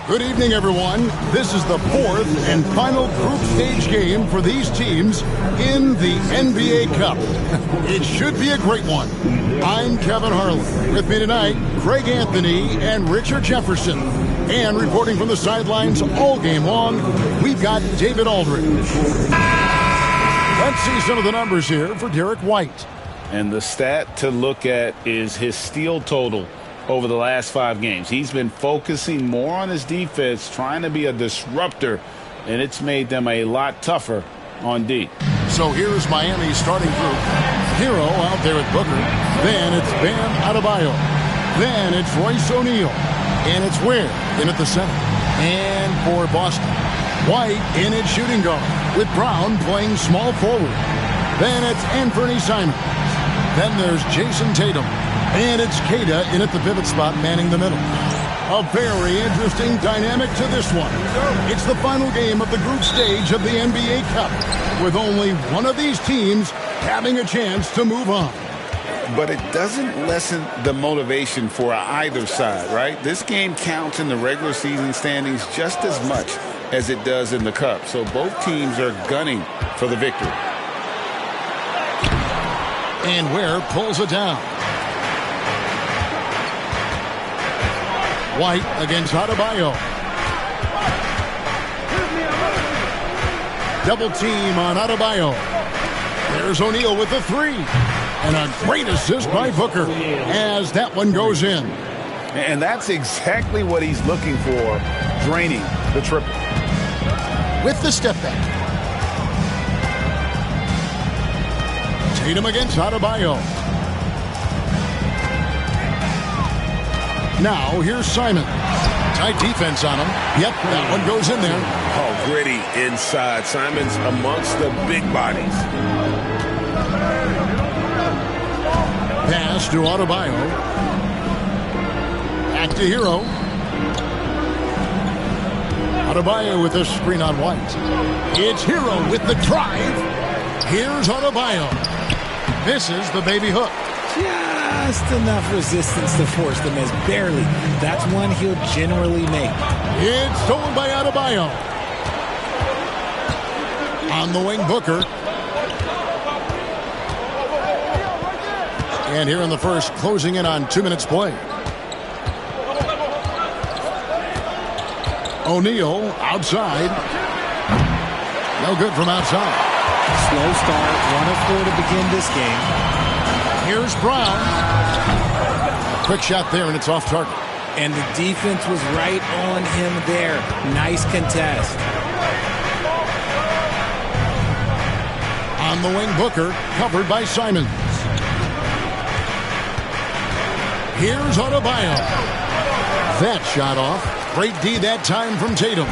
Good evening, everyone. This is the fourth and final group stage game for these teams in the NBA Cup. It should be a great one. I'm Kevin Harlan. With me tonight, Greg Anthony and Richard Jefferson. And reporting from the sidelines all game long, we've got David Aldridge. Let's see some of the numbers here for Derek White. And the stat to look at is his steal total over the last 5 games. He's been focusing more on his defense, trying to be a disruptor, and it's made them a lot tougher on D. So here's Miami's starting group. Hero out there at Booker. Then it's Bam Adebayo. Then it's Royce O'Neal. And it's Ware in at the center. And for Boston, White in at shooting guard with Brown playing small forward. Then it's Anthony Simons. Then there's Jason Tatum. And it's Queta in at the pivot spot, manning the middle. A very interesting dynamic to this one. It's the final game of the group stage of the NBA Cup, with only one of these teams having a chance to move on. But it doesn't lessen the motivation for either side, right? This game counts in the regular season standings just as much as it does in the Cup. So both teams are gunning for the victory. And Ware pulls it down. White against Adebayo. Double team on Adebayo. There's O'Neal with the 3. And a great assist by Booker as that one goes in. And that's exactly what he's looking for, draining the triple. With the step back. Tatum against Adebayo. Now, here's Simon. Tight defense on him. Yep, that one goes in there. Oh, gritty inside. Simon's amongst the big bodies. Pass to Adebayo. Back to Hero. Adebayo with a screen on White. It's Hero with the drive. Here's Adebayo. Misses the baby hook. Just enough resistance to force the miss. Barely. That's one he'll generally make. It's stolen by Adebayo. On the wing, Booker. And here in the first, closing in on 2 minutes play. O'Neal outside. No good from outside. Slow start. 1 of 4 to begin this game. Here's Brown. Quick shot there, and it's off target. And the defense was right on him there. Nice contest. On the wing, Booker, covered by Simons. Here's Adebayo. That shot off. Great D that time from Tatum.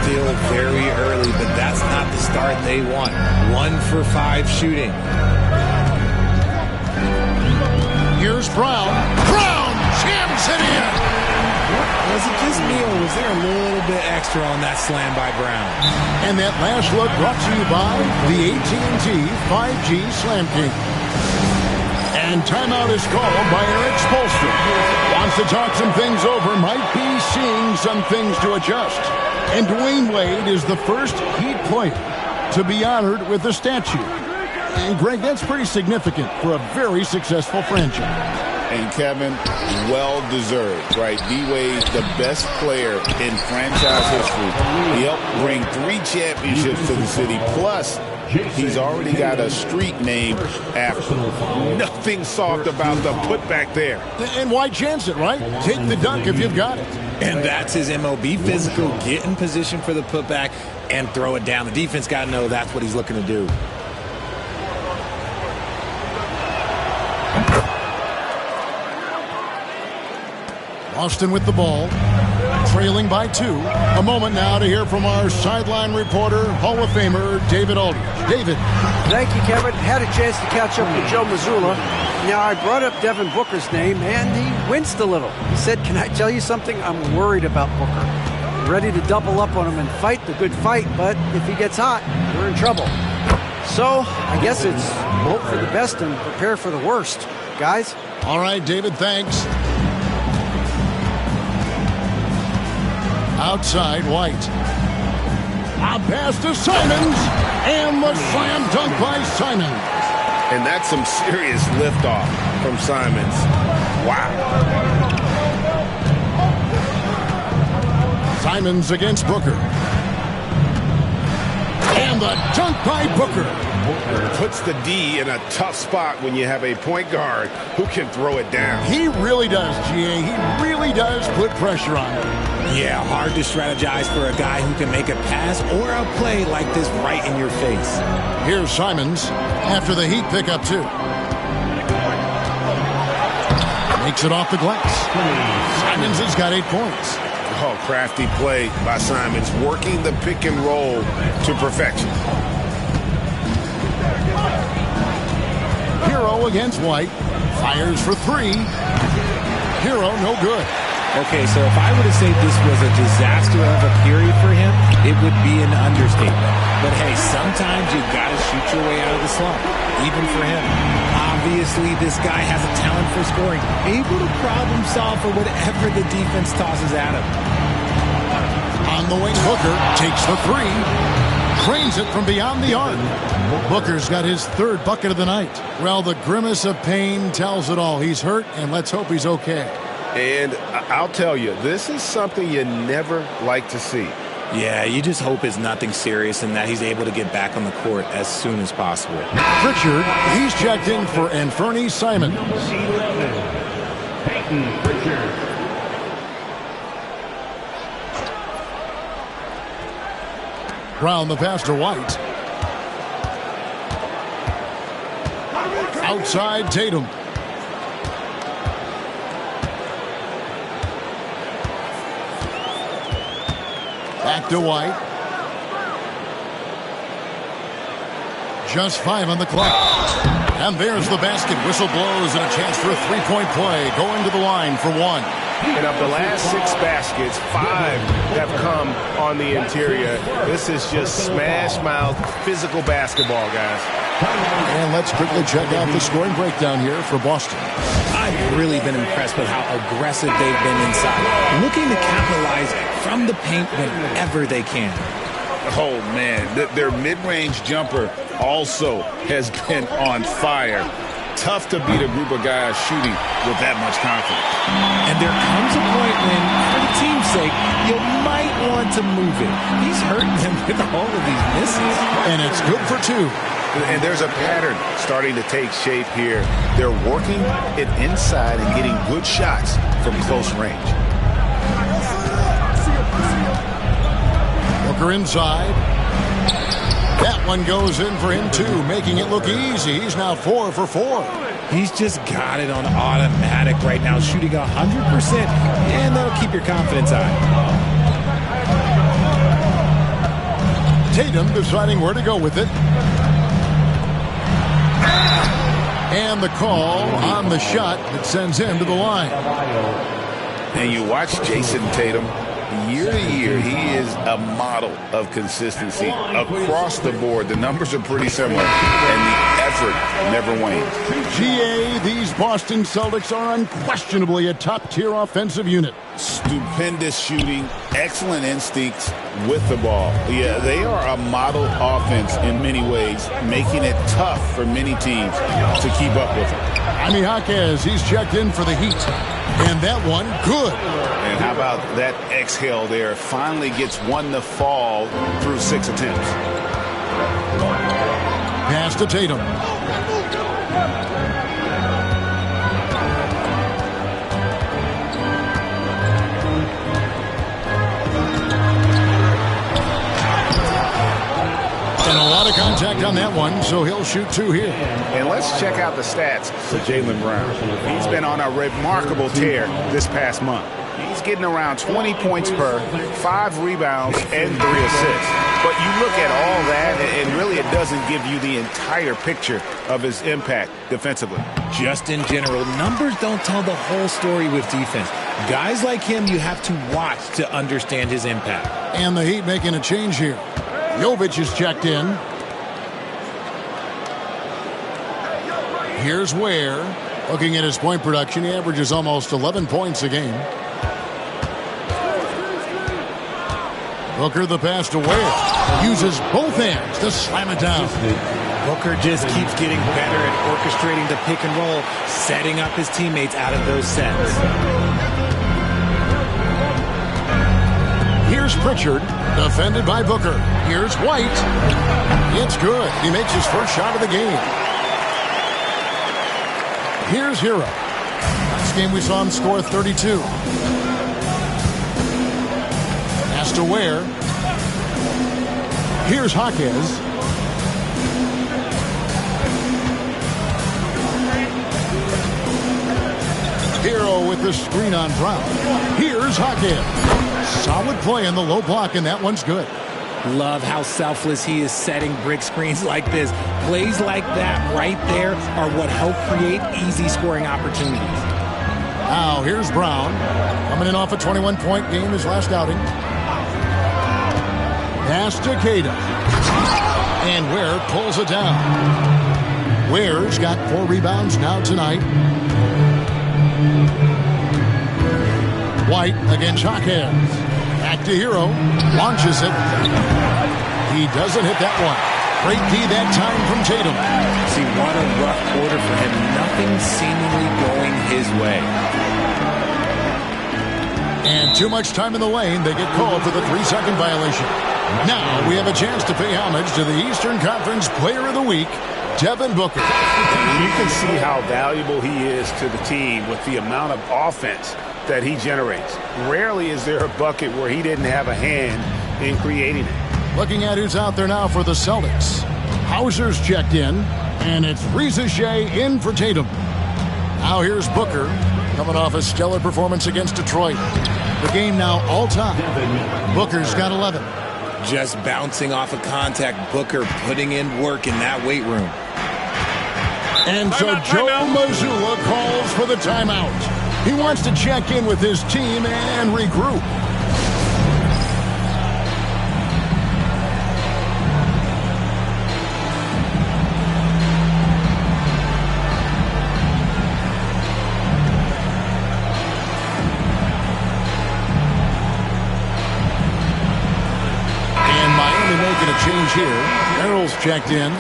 Still very early, but that's not the start they want. 1 for 5 shooting. Here's Brown. Brown jams it in. Was it just me, or was there a little bit extra on that slam by Brown? And that last look brought to you by the AT&T 5G Slam King. And timeout is called by Eric Spoelstra. Wants to talk some things over, might be seeing some things to adjust. And Dwayne Wade is the first Heat player to be honored with a statue. And Greg, that's pretty significant for a very successful franchise. And Kevin, well-deserved, right? D-Wade, the best player in franchise history. He helped bring 3 championships to the city. Plus, he's already got a street named after him. Nothing soft about the putback there. And why chance it, right? Take the dunk if you've got it. And that's his MO. Be physical, get in position for the putback, and throw it down. The defense got to know that's what he's looking to do. Boston with the ball, trailing by 2. A moment now to hear from our sideline reporter, Hall of Famer David Aldridge. David. Thank you, Kevin. Had a chance to catch up with Joe Mazzulla. Now, I brought up Devin Booker's name, and he winced a little. He said, "Can I tell you something? I'm worried about Booker. Ready to double up on him and fight the good fight, but if he gets hot, we're in trouble." So, I guess it's hope for the best and prepare for the worst, guys. All right, David, thanks. Outside White. A pass to Simons. And the slam dunk by Simons. And that's some serious liftoff from Simons. Wow. Simons against Booker. And the dunk by Booker. Puts the D in a tough spot when you have a point guard who can throw it down. He really does, GA. He really does put pressure on him. Yeah, hard to strategize for a guy who can make a pass or a play like this right in your face. Here's Simons after the Heat pick up 2. Makes it off the glass. Simons has got 8 points. Oh, crafty play by Simons, working the pick and roll to perfection. Hero against White. Fires for 3. Hero no good. Okay, so if I were to say this was a disaster of a period for him, it would be an understatement. But hey, sometimes you got to shoot your way out of the slump, even for him. Obviously, this guy has a talent for scoring, able to problem solve for whatever the defense tosses at him. On the wing, Booker takes the 3. Cranes it from beyond the arc. Booker's got his 3rd bucket of the night. Well, the grimace of pain tells it all. He's hurt, and let's hope he's okay. And I'll tell you, this is something you never like to see. Yeah, you just hope it's nothing serious and that he's able to get back on the court as soon as possible. Pritchard, he's checked in for Anfernee Simons. Brown the pass to White. Outside Tatum. Back to White. Just 5 on the clock. And there's the basket. Whistle blows and a chance for a 3-point play. Going to the line for 1. And of the last 6 baskets, 5 have come on the interior. This is just smash-mouth physical basketball, guys. And let's quickly check out the scoring breakdown here for Boston. I've really been impressed with how aggressive they've been inside, looking to capitalize from the paint whenever they can. Oh, man, their mid-range jumper also has been on fire. Tough to beat a group of guys shooting with that much confidence. And there comes a point when, for the team's sake, you might want to move it. He's hurting them with all of these misses. And it's good for 2. And there's a pattern starting to take shape here. They're working it inside and getting good shots from close range. Booker inside. That one goes in for him, too, making it look easy. He's now 4 for 4. He's just got it on automatic right now, shooting 100%, and that'll keep your confidence high. Tatum deciding where to go with it. And the call on the shot that sends him to the line. And you watch Jason Tatum. Year to year, he is a model of consistency across the board. The numbers are pretty similar, and the effort never wanes. GA, these Boston Celtics are unquestionably a top-tier offensive unit. Stupendous shooting, excellent instincts with the ball. Yeah, they are a model offense in many ways, making it tough for many teams to keep up with them. Jaime Jaquez, he's checked in for the Heat. And that one, good. And how about that exhale there? Finally gets one to fall through 6 attempts. Pass to Tatum. And a lot of contact on that one, so he'll shoot 2 here. And let's check out the stats for Jaylen Brown. He's been on a remarkable tear this past month. He's getting around 20 points per, 5 rebounds, and 3 assists. But you look at all that, and really it doesn't give you the entire picture of his impact defensively. Just in general, numbers don't tell the whole story with defense. Guys like him, you have to watch to understand his impact. And the Heat making a change here. Jovic is checked in. Here's Ware. Looking at his point production, he averages almost 11 points a game. Booker the pass to Ware. Uses both hands to slam it down. Booker just keeps getting better at orchestrating the pick and roll, setting up his teammates out of those sets. Here's Pritchard, defended by Booker. Here's White. It's good. He makes his first shot of the game. Here's Hero. Last game we saw him score 32. Pass to Ware. Here's Jaquez. Hero with the screen on Brown. Here's Jaquez. Solid play in the low block, and that one's good. Love how selfless he is setting brick screens like this. Plays like that right there are what help create easy scoring opportunities. Now here's Brown. Coming in off a 21-point game his last outing. Pass to Queta. And Ware pulls it down. Ware's got 4 rebounds now tonight. White against Jaquez. Back to Hero. Launches it. He doesn't hit that one. Great D that time from Tatum. See, what a rough quarter for him. Nothing seemingly going his way. And too much time in the lane. They get called for the 3-second violation. Now we have a chance to pay homage to the Eastern Conference Player of the Week, Devin Booker. You can see how valuable he is to the team with the amount of offense that he generates. Rarely is there a bucket where he didn't have a hand in creating it. Looking at who's out there now for the Celtics. Hauser's checked in, and it's Reza Shea in for Tatum. Now here's Booker, coming off a stellar performance against Detroit. The game now all-time. Booker's got 11. Just bouncing off of contact, Booker putting in work in that weight room. And so Joe Mazzulla calls for the timeout. He wants to check in with his team and regroup. And Miami making a change here. Merrill's checked in.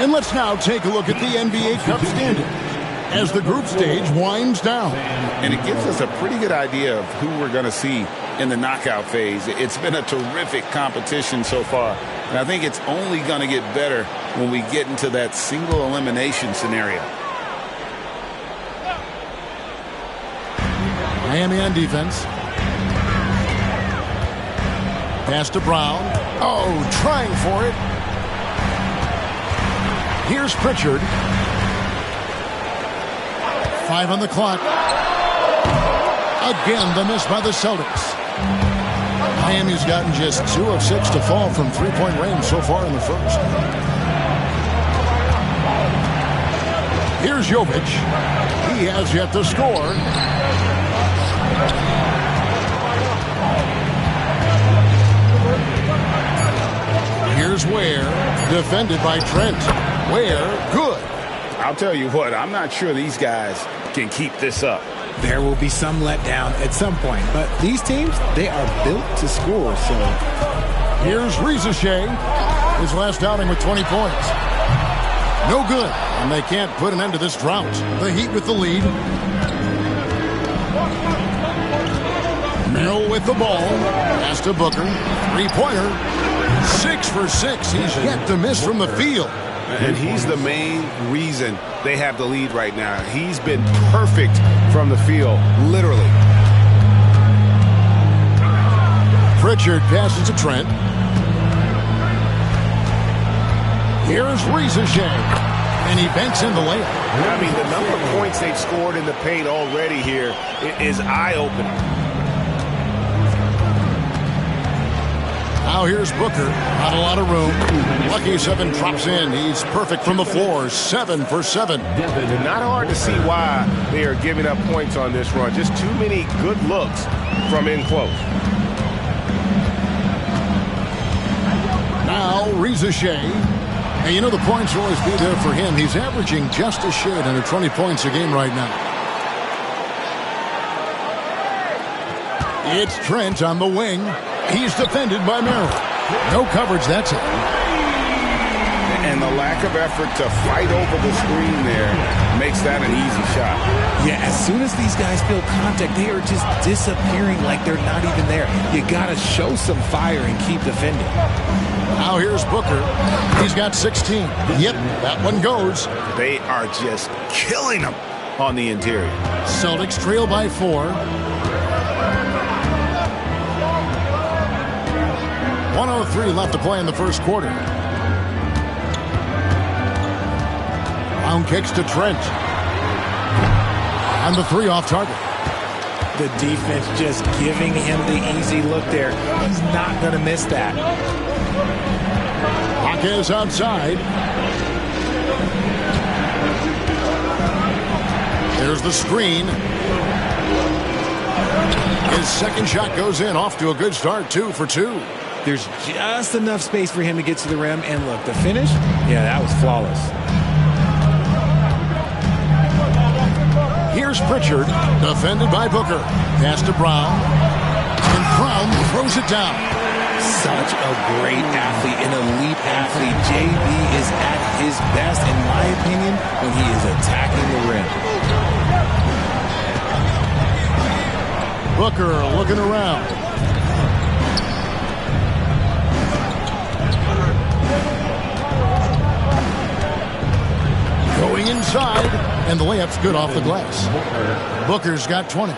And let's now take a look at the NBA Cup standings as the group stage winds down. And it gives us a pretty good idea of who we're going to see in the knockout phase. It's been a terrific competition so far. And I think it's only going to get better when we get into that single elimination scenario. Miami on defense. Pass to Brown. Oh, trying for it. Here's Pritchard. 5 on the clock. Again, the miss by the Celtics. Miami's gotten just 2 of 6 to fall from three-point range so far in the first. Here's Jovic. He has yet to score. Here's Ware, defended by Trent. Ware, good. I'll tell you what, I'm not sure these guys can keep this up. There will be some letdown at some point, but these teams, they are built to score, so. Here's Reza Shea, his last outing with 20 points. No good, and they can't put an end to this drought. The Heat with the lead. Merrill with the ball. Pass to Booker. Three-pointer. 6 for 6. He's yet to miss from the field. And he's the main reason they have the lead right now. He's been perfect from the field, literally. Pritchard passes to Trent. Here's Reza Shea. And he banks in the layup. I mean, the number of points they've scored in the paint already here is eye-opening. Now here's Booker. Not a lot of room. Lucky 7 drops in. He's perfect from the floor. 7 for 7. Not hard to see why they are giving up points on this run. Just too many good looks from in close. Now Reza Shea. And you know the points will always be there for him. He's averaging just a shade under 20 points a game right now. It's Trent on the wing. He's defended by Merrill. No coverage, that's it. And the lack of effort to fight over the screen there makes that an easy shot. Yeah, as soon as these guys feel contact, they are just disappearing like they're not even there. You got to show some fire and keep defending. Now here's Booker. He's got 16. Yep, that one goes. They are just killing them on the interior. Celtics trail by 4. 1:03 left to play in the first quarter. Round kicks to Trent. And the 3 off target. The defense just giving him the easy look there. He's not going to miss that. Hawkins outside. There's the screen. His second shot goes in, off to a good start, 2 for 2. There's just enough space for him to get to the rim. And look, the finish, yeah, that was flawless. Here's Pritchard, defended by Booker. Pass to Brown. And Brown throws it down. Such a great athlete, an elite athlete. JB is at his best, in my opinion, when he is attacking the rim. Booker looking around. Going inside, and the layup's good off the glass. Booker's got 20.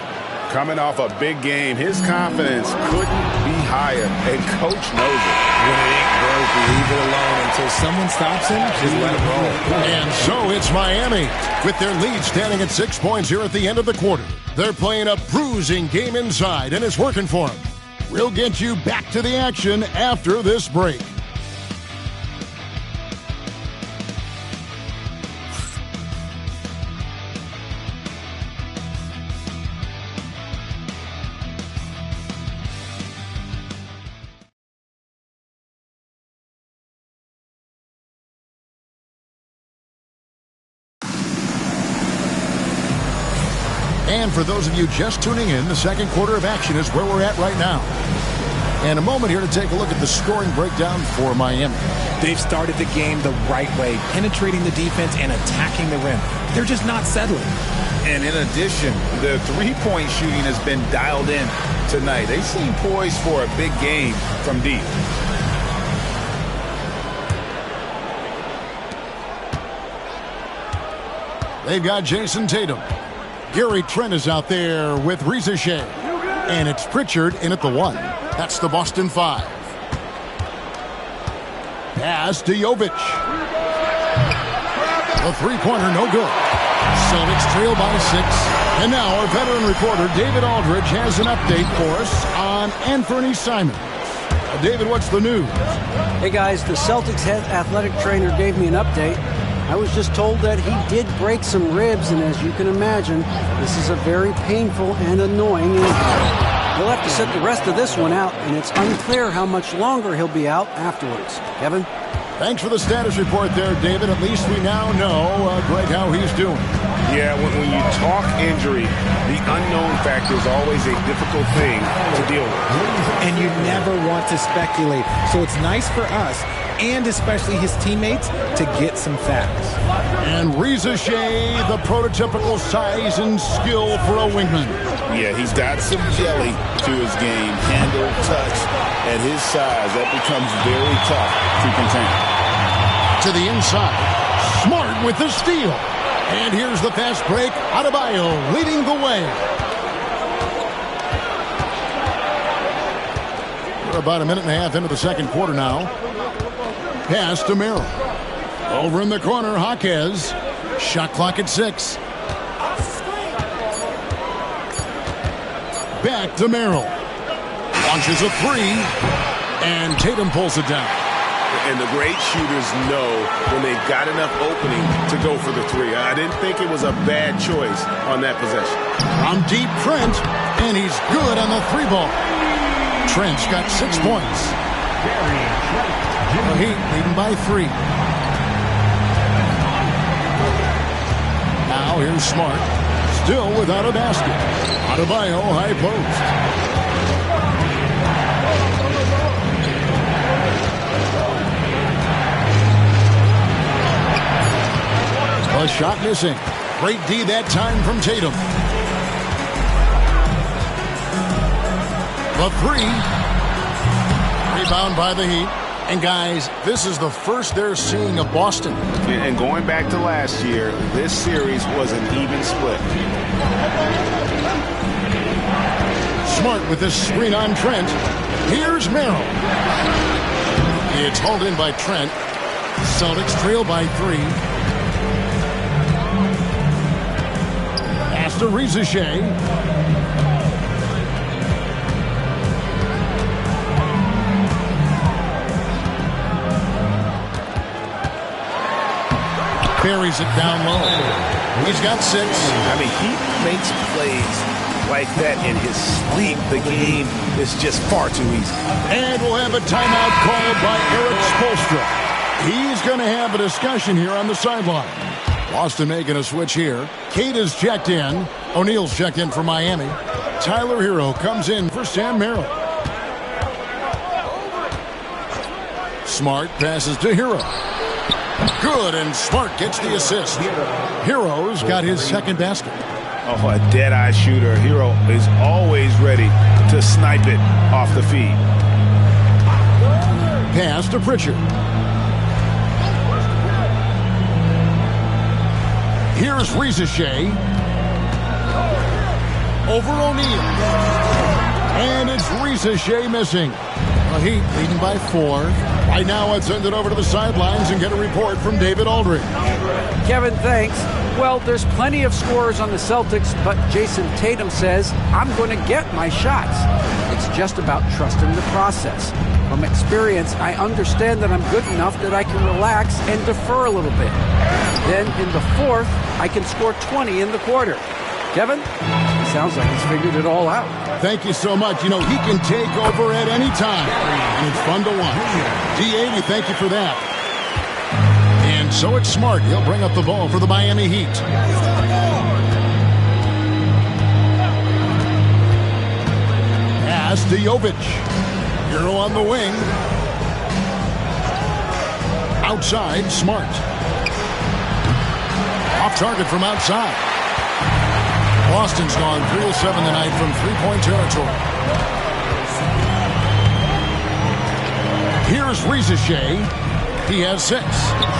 Coming off a big game, his confidence couldn't be higher, and coach knows it. When it ain't broke, leave it alone until someone stops him. Just let it roll. And so it's Miami, with their lead standing at 6 points here at the end of the quarter. They're playing a bruising game inside, and it's working for them. We'll get you back to the action after this break. And for those of you just tuning in, the second quarter of action is where we're at right now. And a moment here to take a look at the scoring breakdown for Miami. They've started the game the right way, penetrating the defense and attacking the rim. They're just not settling. And in addition, the three-point shooting has been dialed in tonight. They seem poised for a big game from deep. They've got Jason Tatum. Gary Trent is out there with Reza Shea. And it's Pritchard in at the 1. That's the Boston 5. Pass to Jovic. The three-pointer, no good. Celtics trail by 6. And now our veteran reporter, David Aldridge, has an update for us on Anthony Simons. David, what's the news? Hey, guys, the Celtics head athletic trainer gave me an update. I was just told that he did break some ribs, and as you can imagine, this is a very painful and annoying injury. He'll have to sit the rest of this one out, and it's unclear how much longer he'll be out afterwards. Kevin? Thanks for the status report there, David. At least we now know, Greg, how he's doing. Yeah, when you talk injury, the unknown factor is always a difficult thing to deal with. And you never want to speculate. So it's nice for us, and especially his teammates, to get some facts. And Reza Shea, the prototypical size and skill for a wingman. Yeah, he's got some jelly to his game. Handle, touch. At his size, that becomes very tough to contain. To the inside. Smart with the steal. And here's the fast break. Adebayo leading the way. We're about a minute and a half into the second quarter now. Pass to Merrill. Over in the corner, Jaquez. Shot clock at 6. Back to Merrill. Launches a 3. And Tatum pulls it down. And the great shooters know when they've got enough opening to go for the 3. I didn't think it was a bad choice on that possession. From deep, Trent. And he's good on the 3 ball. Trent's got 6 points. The Heat leading by 3. Now here's Smart. Still without a basket. Adebayo high post. shot missing. Great D that time from Tatum. The three. Rebound by the Heat. And guys, this is the first they're seeing of Boston. And going back to last year, this series was an even split. Smart with this screen on Trent. Here's Merrill. It's hauled in by Trent. Celtics trail by 3. Pass to Reza Shea. Buries it down low. He's got 6. I mean, he makes plays like that in his sleep. The game is just far too easy. And we'll have a timeout called by Eric Spoelstra. He's going to have a discussion here on the sideline. Boston making a switch here. Kate is checked in. O'Neal's checked in for Miami. Tyler Hero comes in for Sam Merrill. Smart passes to Hero. Good, and Smart gets the assist. Hero's got his second basket. Oh, a dead-eye shooter. Hero is always ready to snipe it off the feed. Pass to Pritchard. Here's Reza Shea. Over O'Neal. And it's Reza Shea missing. The Heat leading by 4. Right now, let's send it over to the sidelines and get a report from David Aldridge. Kevin, thanks. Well, there's plenty of scorers on the Celtics, but Jason Tatum says, I'm going to get my shots. It's just about trusting the process. From experience, I understand that I'm good enough that I can relax and defer a little bit. Then in the fourth, I can score 20 in the quarter. Kevin, sounds like he's figured it all out. Thank you so much. You know, he can take over at any time, and it's fun to watch. D80, thank you for that. And so it's Smart. He'll bring up the ball for the Miami Heat. Pass to Jovic. Hero on the wing. Outside, Smart. Off target from outside. Boston's gone 3 of 7 tonight from three-point territory. Here's Reza Shea. He has 6.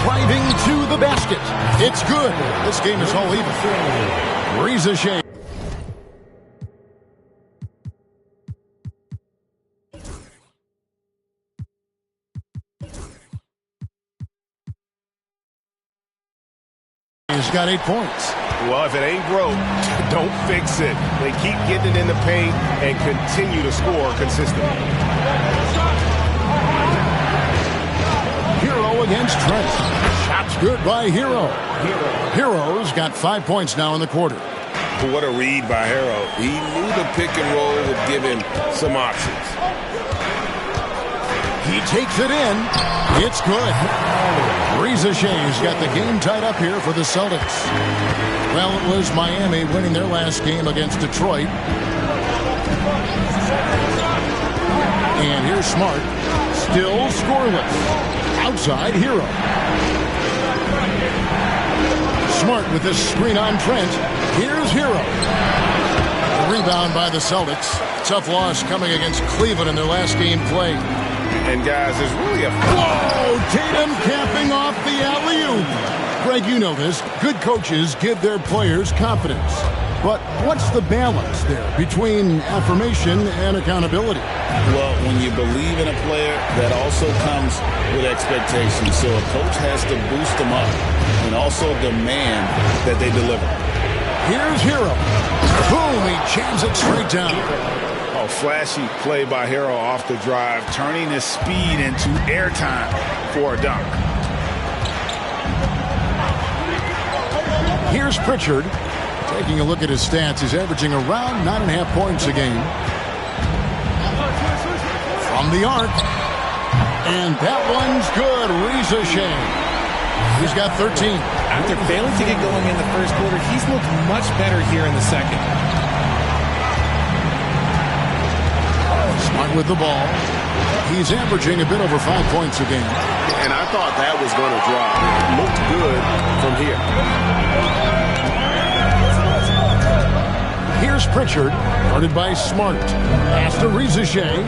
Driving to the basket. It's good. This game is all even. Reza Shea. He's got 8 points. Well, if it ain't broke, don't fix it. They keep getting it in the paint and continue to score consistently. Hero against Trent. Shot's good by Hero. Hero's got 5 points now in the quarter. What a read by Hero. He knew the pick and roll would give him some options. He takes it in. It's good. Reza Shea's got the game tied up here for the Celtics. Well, it was Miami winning their last game against Detroit. And here's Smart. Still scoreless. Outside, Hero. Smart with this screen on Trent. Here's Hero. A rebound by the Celtics. Tough loss coming against Cleveland in their last game played. And guys, there's really a... Whoa! Tatum capping off the alley-oop. Greg, you know this. Good coaches give their players confidence. But what's the balance there between affirmation and accountability? Well, when you believe in a player, that also comes with expectations. So a coach has to boost them up and also demand that they deliver. Here's Hero. Boom! He jams it straight down. Oh, flashy play by Hero off the drive, turning his speed into airtime for a dunk. Here's Pritchard. Taking a look at his stats, he's averaging around 9.5 points a game. From the arc. And that one's good. Reza Shea. He's got 13. After failing to get going in the first quarter, he's looked much better here in the second. Smart with the ball. He's averaging a bit over 5 points a game. And I thought that was going to drop. It looked good from here. Here's Pritchard, guarded by Smart. Pass to Rizachet.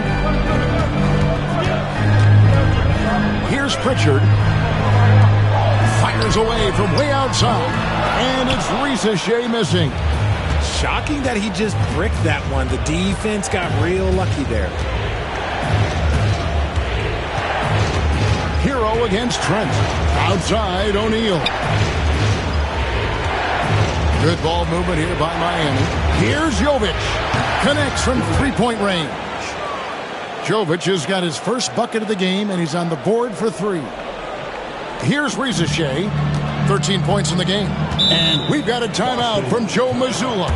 Here's Pritchard. Fires away from way outside. And it's Rizachet missing. Shocking that he just bricked that one. The defense got real lucky there. Hero against Trent. Outside O'Neal. Good ball movement here by Miami. Here's Jovic. Connects from three-point range. Jovic has got his first bucket of the game, and he's on the board for 3. Here's Rizachet. 13 points in the game. And we've got a timeout from Joe Mazzulla.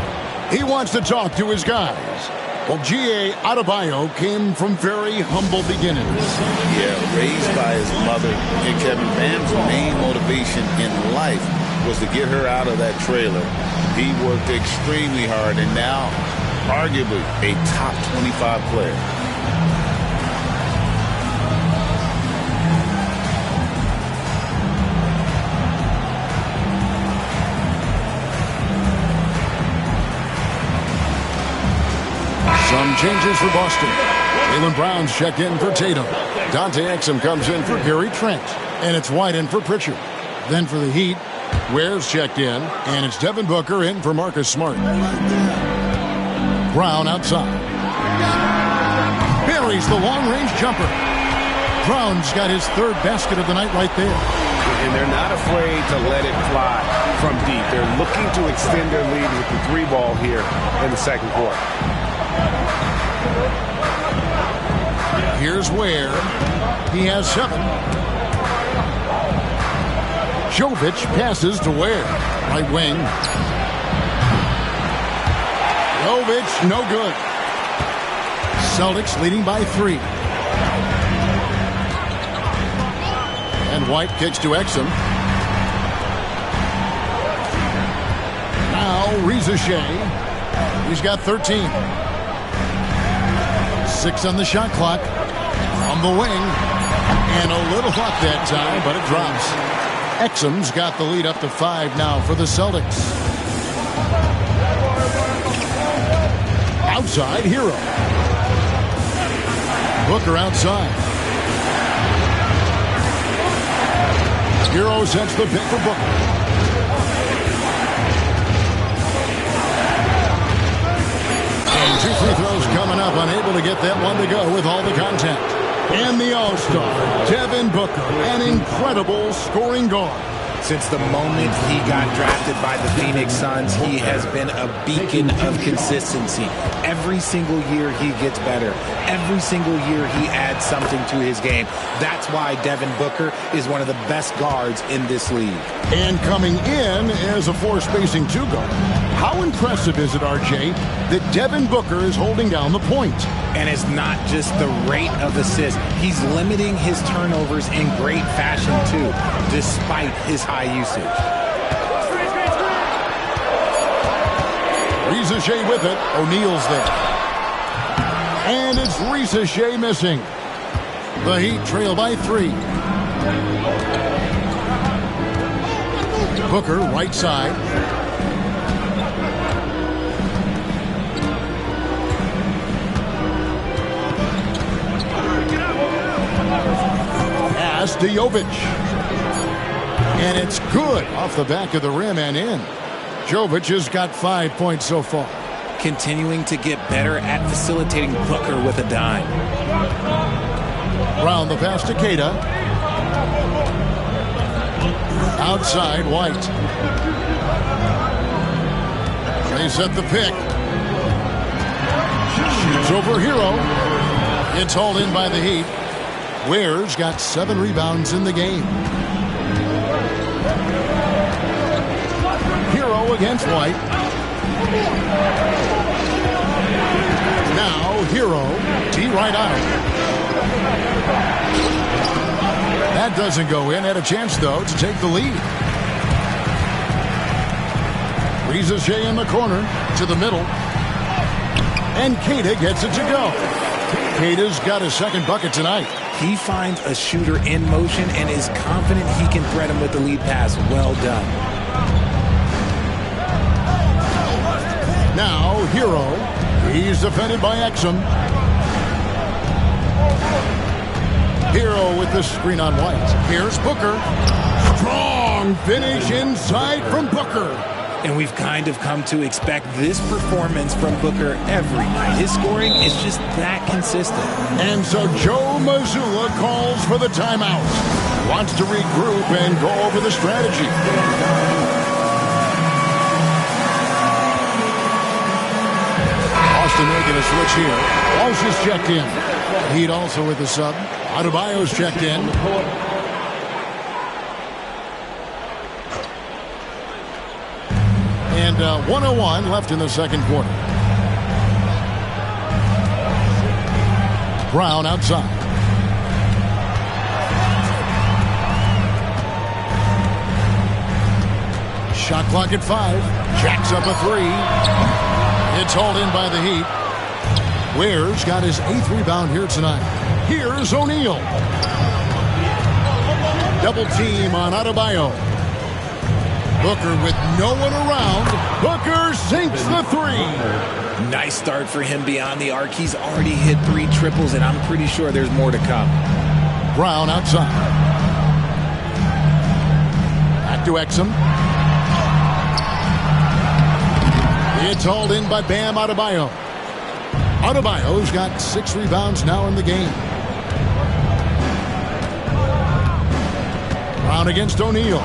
He wants to talk to his guys. Well, G.A. Adebayo came from very humble beginnings. Yeah, raised by his mother. And Kevin Bam's main motivation in life was to get her out of that trailer. He worked extremely hard and now arguably a top 25 player. Some changes for Boston. Jaylen Brown's checked in for Tatum. Dante Exum comes in for Gary Trent. And it's White in for Pritchard. Then for the Heat, Ware's checked in. And it's Devin Booker in for Marcus Smart. Brown outside. Buries the long-range jumper. Brown's got his 3rd basket of the night right there. And they're not afraid to let it fly from deep. They're looking to extend their lead with the 3-ball here in the second quarter. Here's Ware. He has 7. Jovic passes to Ware. Right wing. Jovic, no good. Celtics leading by 3. And White kicks to Exum. Now Rizachet. He's got 13. 6 on the shot clock. From the wing. And a little luck that time, but it drops. Exum's got the lead up to 5 now for the Celtics. Outside, Hero. Booker outside. Hero sets the pick for Booker. And 2 free throws coming up, unable to get that one to go with all the contact. And the All-Star, Devin Booker, an incredible scoring guard. Since the moment he got drafted by the Phoenix Suns, he has been a beacon of consistency. Every single year he gets better. Every single year he adds something to his game. That's why Devin Booker is one of the best guards in this league. And coming in as a force-spacing 2 guard. How impressive is it, RJ, that Devin Booker is holding down the point? And it's not just the rate of assists. He's limiting his turnovers in great fashion, too, despite his high usage. Rizachet with it. O'Neal's there. And it's Rizachet missing. The Heat trail by 3. Booker, right side. Pass to Jovic. And it's good off the back of the rim and in. Jovic has got 5 points so far. Continuing to get better at facilitating Booker with a dime. Brown the pass to Keita. Outside, White. They set the pick. Shoots over Hero. It's hauled in by the Heat. Ware's got 7 rebounds in the game. Hero against White. Now Hero, T right out. That doesn't go in. Had a chance, though, to take the lead. Rizachet in the corner to the middle. And Keita gets it to go. Queta's got his second bucket tonight. He finds a shooter in motion and is confident he can thread him with the lead pass. Well done. Now, Hero. He's defended by Exum. Hero with the screen on White. Here's Booker. Strong finish inside from Booker. And we've kind of come to expect this performance from Booker every night. His scoring is just that consistent. And so Joe Mazzulla calls for the timeout. Wants to regroup and go over the strategy. Austin making a switch here. Walsh is checked in. Heat also with the sub. Adebayo's checked in. And 1:01 left in the second quarter. Brown outside. Shot clock at 5. Jacks up a 3. It's hauled in by the Heat. Ware's got his 8th rebound here tonight. Here's O'Neal. Double team on Adebayo. Booker with no one around. Booker sinks the 3. Nice start for him beyond the arc. He's already hit 3 triples, and I'm pretty sure there's more to come. Brown outside. Back to Exum. It's hauled in by Bam Adebayo. Adebayo's got 6 rebounds now in the game. Brown against O'Neal.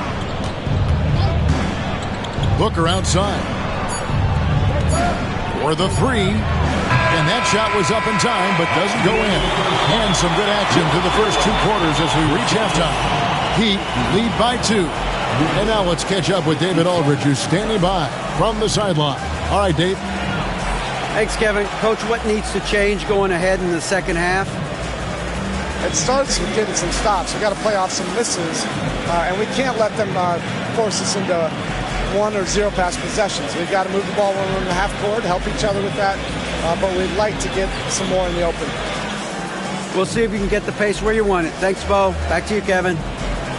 Booker outside. For the 3. And that shot was up in time, but doesn't go in. And some good action to the first 2 quarters as we reach halftime. Heat lead by 2. And now let's catch up with David Aldridge, who's standing by from the sideline. All right, Dave. Thanks, Kevin. Coach, what needs to change going ahead in the second half? It starts with getting some stops. We've got to play off some misses, and we can't let them force us into 1 or 0 pass possessions. We've got to move the ball when we're in the half court, help each other with that, but we'd like to get some more in the open. We'll see if you can get the pace where you want it. Thanks, Bo. Back to you, Kevin.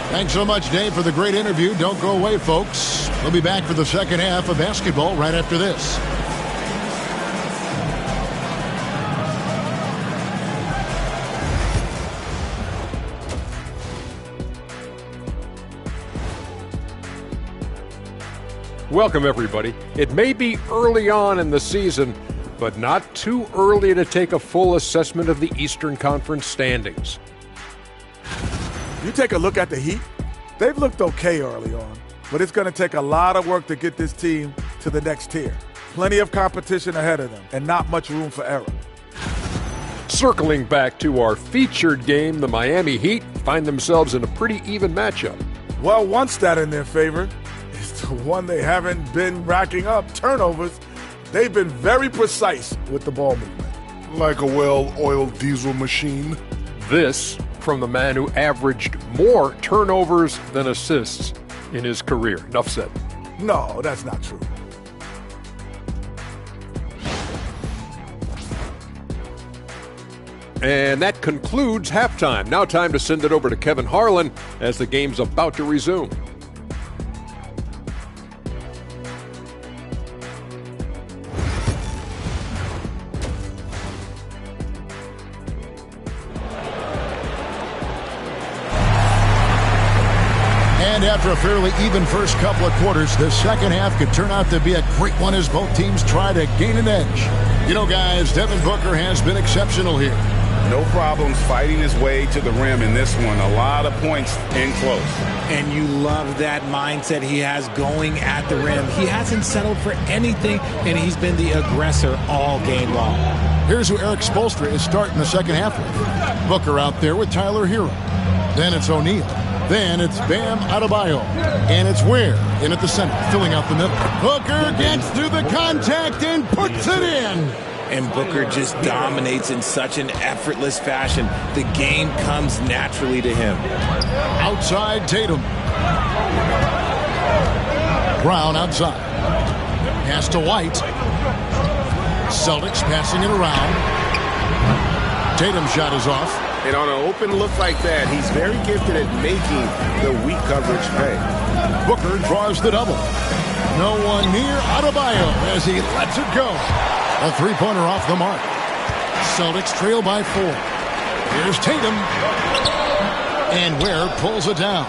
Thanks so much, Dave, for the great interview. Don't go away, folks. We'll be back for the second half of basketball right after this. Welcome, everybody. It may be early on in the season, but not too early to take a full assessment of the Eastern Conference standings. You take a look at the Heat, they've looked okay early on, but it's going to take a lot of work to get this team to the next tier. Plenty of competition ahead of them and not much room for error. Circling back to our featured game, the Miami Heat find themselves in a pretty even matchup. Well, one stat in their favor is the one they haven't been racking up, turnovers. They've been very precise with the ball movement. Like a well-oiled diesel machine. This from the man who averaged more turnovers than assists in his career. Enough said. No, that's not true. And that concludes halftime. Now time to send it over to Kevin Harlan as the game's about to resume. And after a fairly even first couple of quarters, the second half could turn out to be a great one as both teams try to gain an edge. You know, guys, Devin Booker has been exceptional here. No problems fighting his way to the rim in this one. A lot of points in close. And you love that mindset he has going at the rim. He hasn't settled for anything, and he's been the aggressor all game long. Here's who Eric Spoelstra is starting the second half with. Booker out there with Tyler Hero. Then it's O'Neal. Then it's Bam Adebayo. And it's Ware in at the center, filling out the middle. Booker gets through the contact and puts it in. And Booker just dominates in such an effortless fashion. The game comes naturally to him. Outside Tatum. Brown outside. Pass to White. Celtics passing it around. Tatum's shot is off. And on an open look like that, he's very gifted at making the weak coverage pay. Booker draws the double. No one near Adebayo as he lets it go. A three-pointer off the mark. Celtics trail by 4. Here's Tatum. And Ware pulls it down.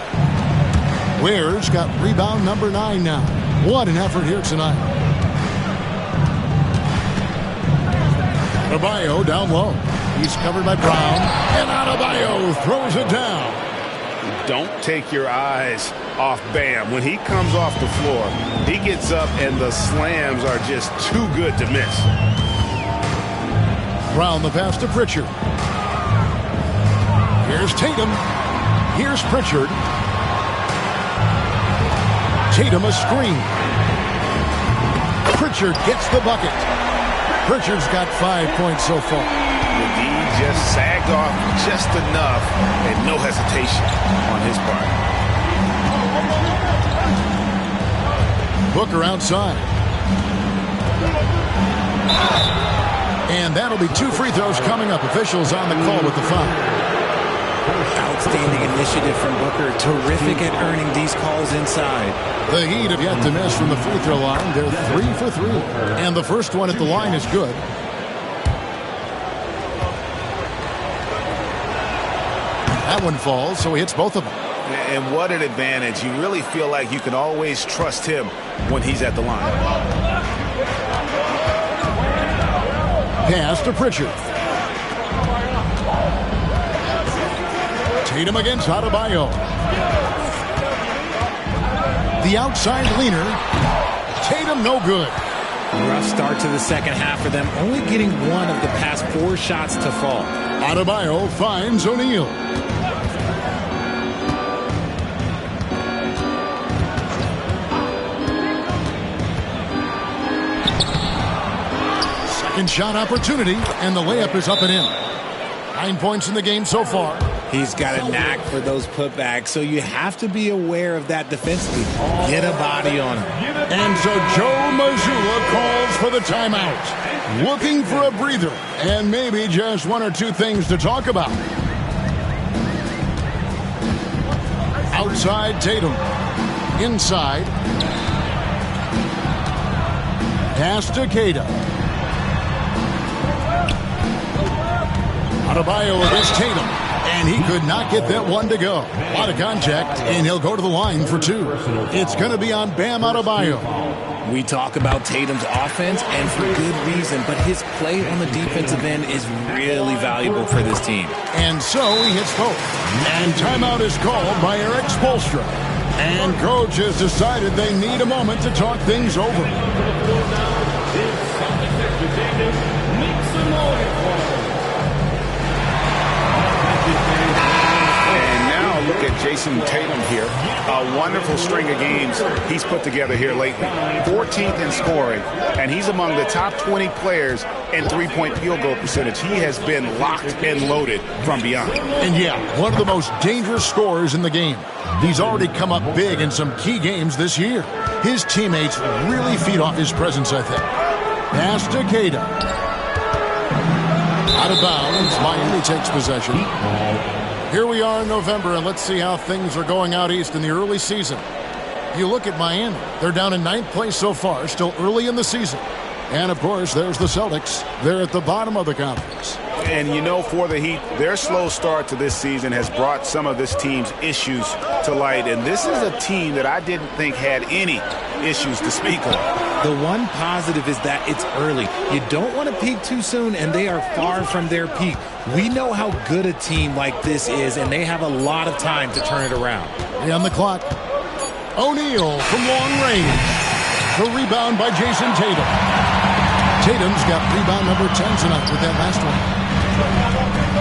Ware's got rebound number 9 now. What an effort here tonight. Adebayo down low. He's covered by Brown. And Adebayo throws it down. Don't take your eyes off Bam. When he comes off the floor, he gets up and the slams are just too good to miss. Brown the pass to Pritchard. Here's Tatum. Here's Pritchard. Tatum a screen. Pritchard gets the bucket. Pritchard's got 5 points so far. McGee just sagged off just enough and no hesitation on his part. Booker outside. And that'll be 2 free throws coming up. Officials on the call with the foul. Outstanding initiative from Booker. Terrific at earning these calls inside. The Heat have yet to miss from the free throw line. They're 3 for 3. And the first one at the line is good. That one falls, so he hits both of them. And what an advantage. You really feel like you can always trust him when he's at the line. Pass to Pritchard. Tatum against Adebayo. The outside leaner. Tatum no good. Rough start to the second half for them, only getting one of the past 4 shots to fall. Adebayo finds O'Neal. Second shot opportunity, and the layup is up and in. 9 points in the game so far. He's got a knack for those putbacks, so you have to be aware of that defensively. Get a body on him. And so Joe Mazzulla calls for the timeout. Looking for a breather and maybe just 1 or 2 things to talk about. Outside Tatum. Inside. Pass to Queta. Adebayo against Tatum. And he could not get that one to go. A lot of contact, and he'll go to the line for 2. It's going to be on Bam Adebayo. We talk about Tatum's offense, and for good reason, but his play on the defensive end is really valuable for this team. And so he hits both. And timeout is called by Eric Spoelstra. And coach has decided they need a moment to talk things over. Look at Jason Tatum here. A wonderful string of games he's put together here lately. 14th in scoring, and he's among the top 20 players in three-point field goal percentage. He has been locked and loaded from beyond. And yeah, one of the most dangerous scorers in the game. He's already come up big in some key games this year. His teammates really feed off his presence, I think. Pass to Queta. Out of bounds, Miami takes possession. Here we are in November, and let's see how things are going out east in the early season. You look at Miami. They're down in 9th place so far, still early in the season. And, of course, there's the Celtics. They're at the bottom of the conference. And, you know, for the Heat, their slow start to this season has brought some of this team's issues to light. And this is a team that I didn't think had any issues to speak of. The one positive is that it's early. You don't want to peak too soon, and they are far from their peak. We know how good a team like this is, and they have a lot of time to turn it around. On the clock, O'Neal from long range. The rebound by Jason Tatum. Tatum's got rebound number 10 tonight with that last one.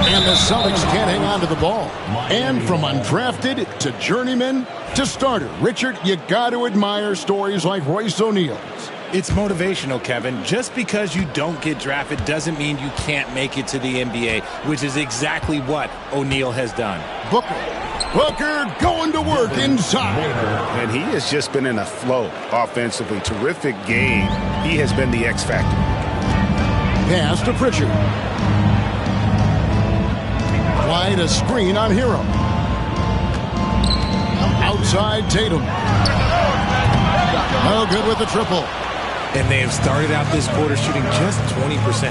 And the Celtics can't hang on to the ball. And from undrafted to journeyman to starter, Richard, you got to admire stories like Royce O'Neal's. It's motivational, Kevin. Just because you don't get drafted doesn't mean you can't make it to the NBA, which is exactly what O'Neal has done. Booker going to work inside. And he has just been in a flow offensively. Terrific game. He has been the X factor. Pass to Pritchard. right, a screen on Hero. Outside Tatum. No good with the triple. And they have started out this quarter shooting just 20%.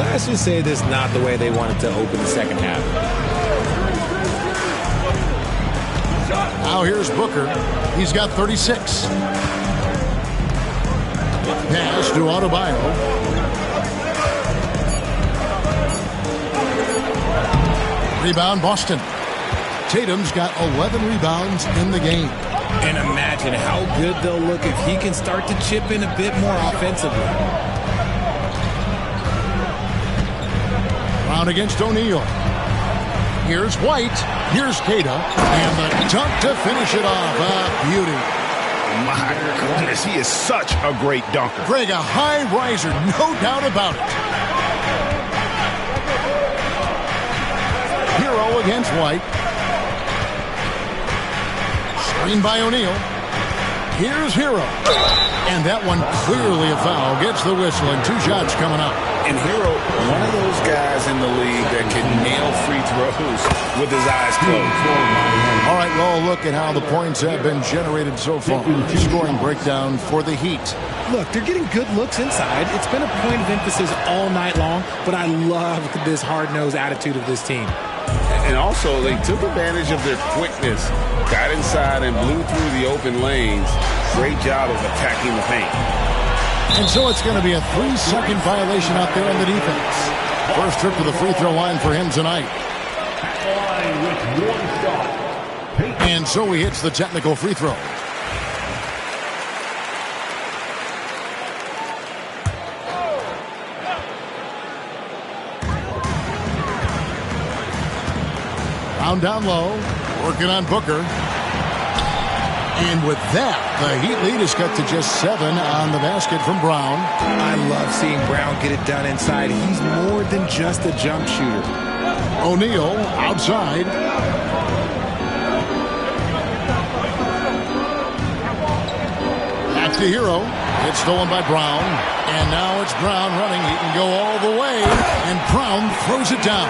Let's just say this is not the way they wanted to open the second half. Now here's Booker. He's got 36. Pass to Adebayo. Rebound Boston. Tatum's got 11 rebounds in the game. And imagine how good they'll look if he can start to chip in a bit more offensively. Brown against O'Neal. Here's White. Here's Queta. And the dunk to finish it off. A beauty. My goodness, he is such a great dunker. Greg, a high riser, no doubt about it. Hero against White. Screen by O'Neal. Here's Hero. And that one clearly a foul. Gets the whistle and 2 shots coming up. And Hero, one of those guys in the league that can nail free throws with his eyes closed. All right, well, look at how the points have been generated so far. Scoring breakdown for the Heat. Look, they're getting good looks inside. It's been a point of emphasis all night long, but I love this hard-nosed attitude of this team. And also, they took advantage of their quickness, got inside and blew through the open lanes. Great job of attacking the paint. And so it's going to be a 3-second violation out there on the defense. First trip to the free throw line for him tonight. And so he hits the technical free throw. Brown down low, working on Booker. And with that, the Heat lead is cut to just 7 on the basket from Brown. I love seeing Brown get it done inside. He's more than just a jump shooter. O'Neal outside. Back to Hero. It's stolen by Brown. And now it's Brown running. He can go all the way. And Brown throws it down.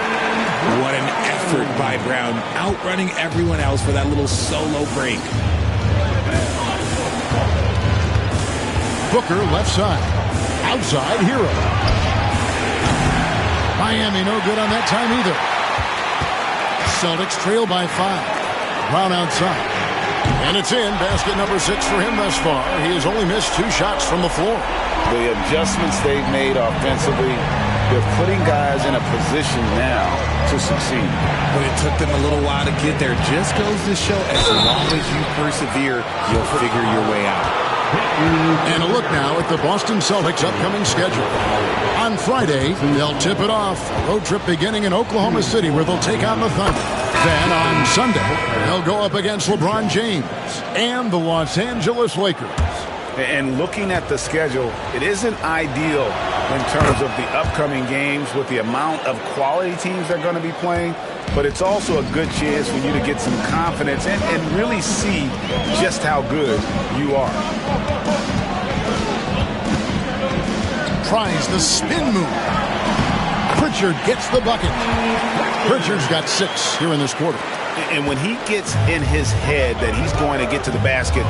What an effort by Brown. Outrunning everyone else for that little solo break. Booker left side. Outside Hero. Miami no good on that time either. Celtics trail by 5. Brown outside. And it's in. Basket number 6 for him thus far. He has only missed 2 shots from the floor. The adjustments they've made offensively, they're putting guys in a position now to succeed. But it took them a little while to get there. Just goes to show as long as you persevere, you'll figure your way out. And a look now at the Boston Celtics' upcoming schedule. On Friday, they'll tip it off. A road trip beginning in Oklahoma City where they'll take on the Thunder. Then on Sunday, they'll go up against LeBron James and the Los Angeles Lakers. And looking at the schedule, it isn't ideal in terms of the upcoming games with the amount of quality teams they're going to be playing. But it's also a good chance for you to get some confidence and really see just how good you are. Tries the spin move. Pritchard gets the bucket. Pritchard's got 6 here in this quarter. And when he gets in his head that he's going to get to the basket,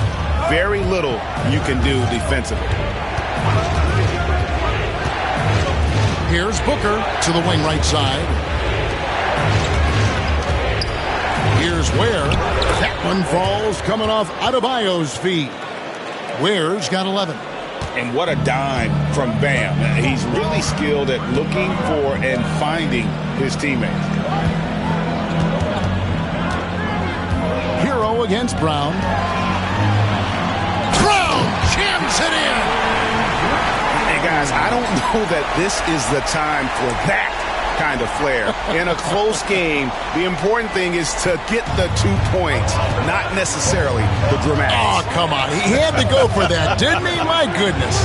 very little you can do defensively. Here's Booker to the wing right side. Here's Ware. That one falls coming off Adebayo's feet. Ware's got 11. And what a dime from Bam. He's really skilled at looking for and finding his teammates. Hero against Brown. Brown jams it in. Hey, guys, I don't know that this is the time for that kind of flair. In a close game, the important thing is to get the 2 points, not necessarily the dramatics. Oh, come on. He had to go for that, didn't he? My goodness.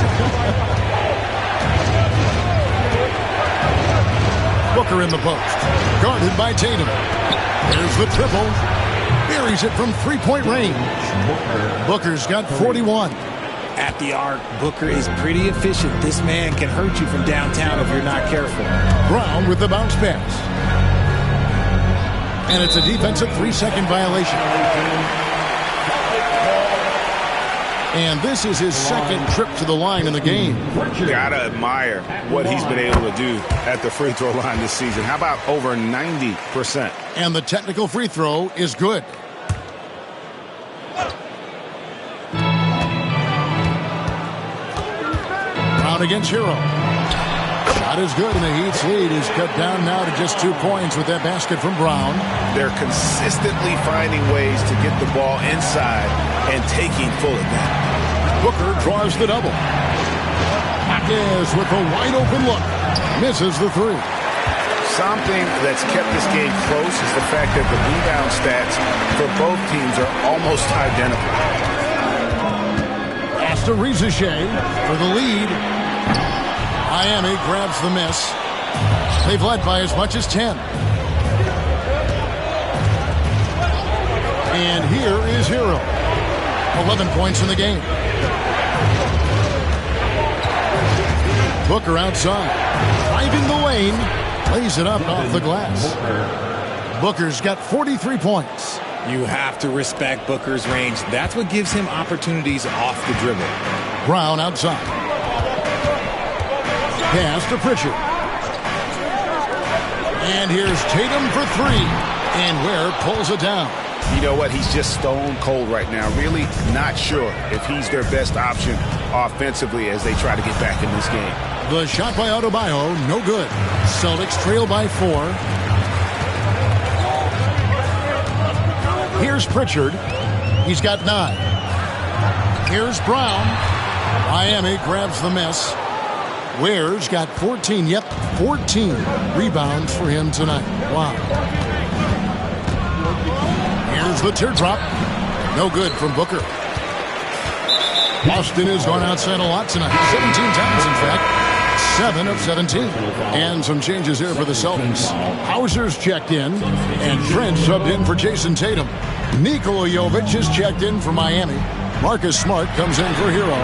Booker in the post. Guarded by Tatum. There's the triple. Buries it from 3-point range. Booker's got 41. At the arc, Booker is pretty efficient. This man can hurt you from downtown if you're not careful. Brown with the bounce pass. And it's a defensive 3-second violation. And this is his second trip to the line in the game. Gotta admire what he's been able to do at the free throw line this season. How about over 90%? And the technical free throw is good. Brown against Hero. Shot is good, and the Heat's lead is cut down now to just 2 points with that basket from Brown. They're consistently finding ways to get the ball inside and taking full advantage. Booker draws the double. Marquez with a wide open look. Misses the three. Something that's kept this game close is the fact that the rebound stats for both teams are almost identical. Pass to Rizachet for the lead. Miami grabs the miss. They've led by as much as 10. And here is Hero. 11 points in the game. Booker outside. Driving the lane. Lays it up off the glass. Booker's got 43 points. You have to respect Booker's range. That's what gives him opportunities off the dribble. Brown outside. Pass to Pritchard. And here's Tatum for three. And Ware pulls it down. You know what? He's just stone cold right now. Really not sure if he's their best option offensively as they try to get back in this game. The shot by Adebayo, no good. Celtics trail by 4. Here's Pritchard. He's got 9. Here's Brown. Miami grabs the miss. Ware's got 14. Yep, 14 rebounds for him tonight. Wow. Here's the teardrop. No good from Booker. Boston has gone outside a lot tonight. 17 times, in fact. 7 of 17. And some changes here for the Celtics. Hauser's checked in, and Trent subbed in for Jason Tatum. Nikola Jovic is checked in for Miami. Marcus Smart comes in for Hero.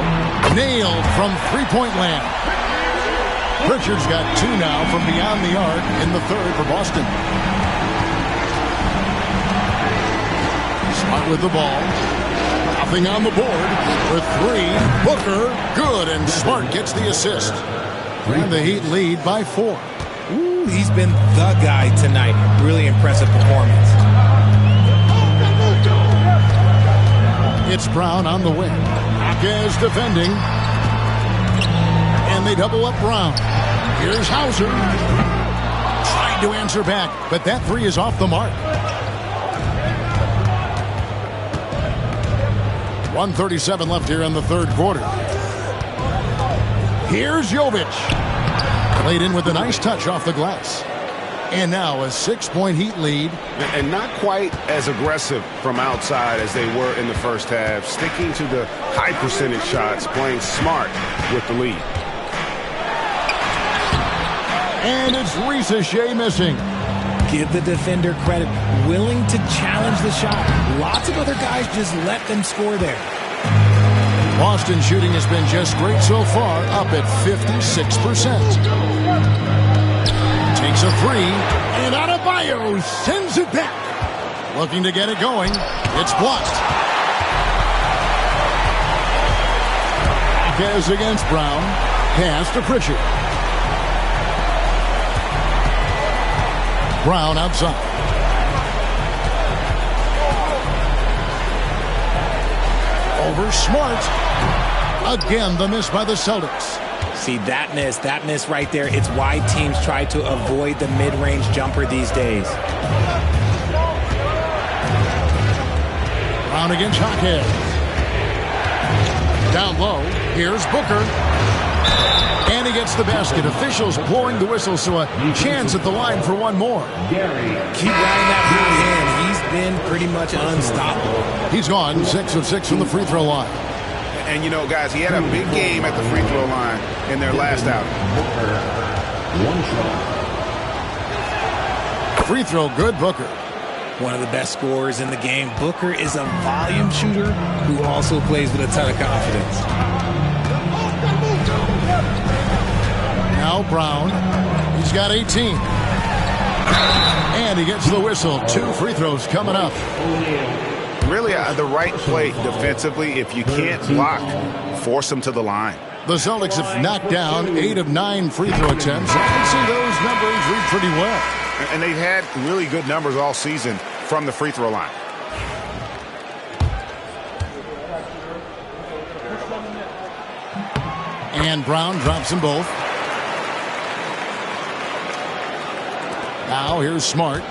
Nailed from three-point land. Pritchard's got 2 now from beyond the arc in the third for Boston. Smart with the ball. Nothing on the board. With 3. Booker, good, and Smart gets the assist. And the Heat lead by 4. Ooh, he's been the guy tonight. Really impressive performance. It's Brown on the wing. Marquez defending. And they double up Brown. Here's Hauser. Trying to answer back, but that 3 is off the mark. 1:37 left here in the third quarter. Here's Jovic. Played in with a nice touch off the glass. And now a 6-point Heat lead. And not quite as aggressive from outside as they were in the first half. Sticking to the high percentage shots, playing smart with the lead. And it's Rizachet missing. Give the defender credit. Willing to challenge the shot. Lots of other guys just let them score there. Boston shooting has been just great so far, up at 56%. Takes a 3, and Adebayo sends it back. Looking to get it going. It's blocked. Marquez against Brown. Pass to Pritchard. Brown outside. Over Smart. Again, the miss by the Celtics. See, that miss right there, it's why teams try to avoid the mid-range jumper these days. Brown against Marquez. Down low, here's Booker. And he gets the basket. Officials blowing the whistle, so a chance at the line for one more. Keep riding that hot hand. He's been pretty much unstoppable. He's gone 6 of 6 from the free throw line. And, you know, guys, he had a big game at the free throw line in their last outing. Free throw good, Booker. One of the best scorers in the game. Booker is a volume shooter who also plays with a ton of confidence. Now Brown. He's got 18. And he gets the whistle. 2 free throws coming up. Really the right play defensively. If you can't block, force them to the line. The Celtics have knocked down 8 of 9 free throw attempts. I can see those numbers read pretty well. And they've had really good numbers all season from the free throw line. And Brown drops them both. Now here's Smart.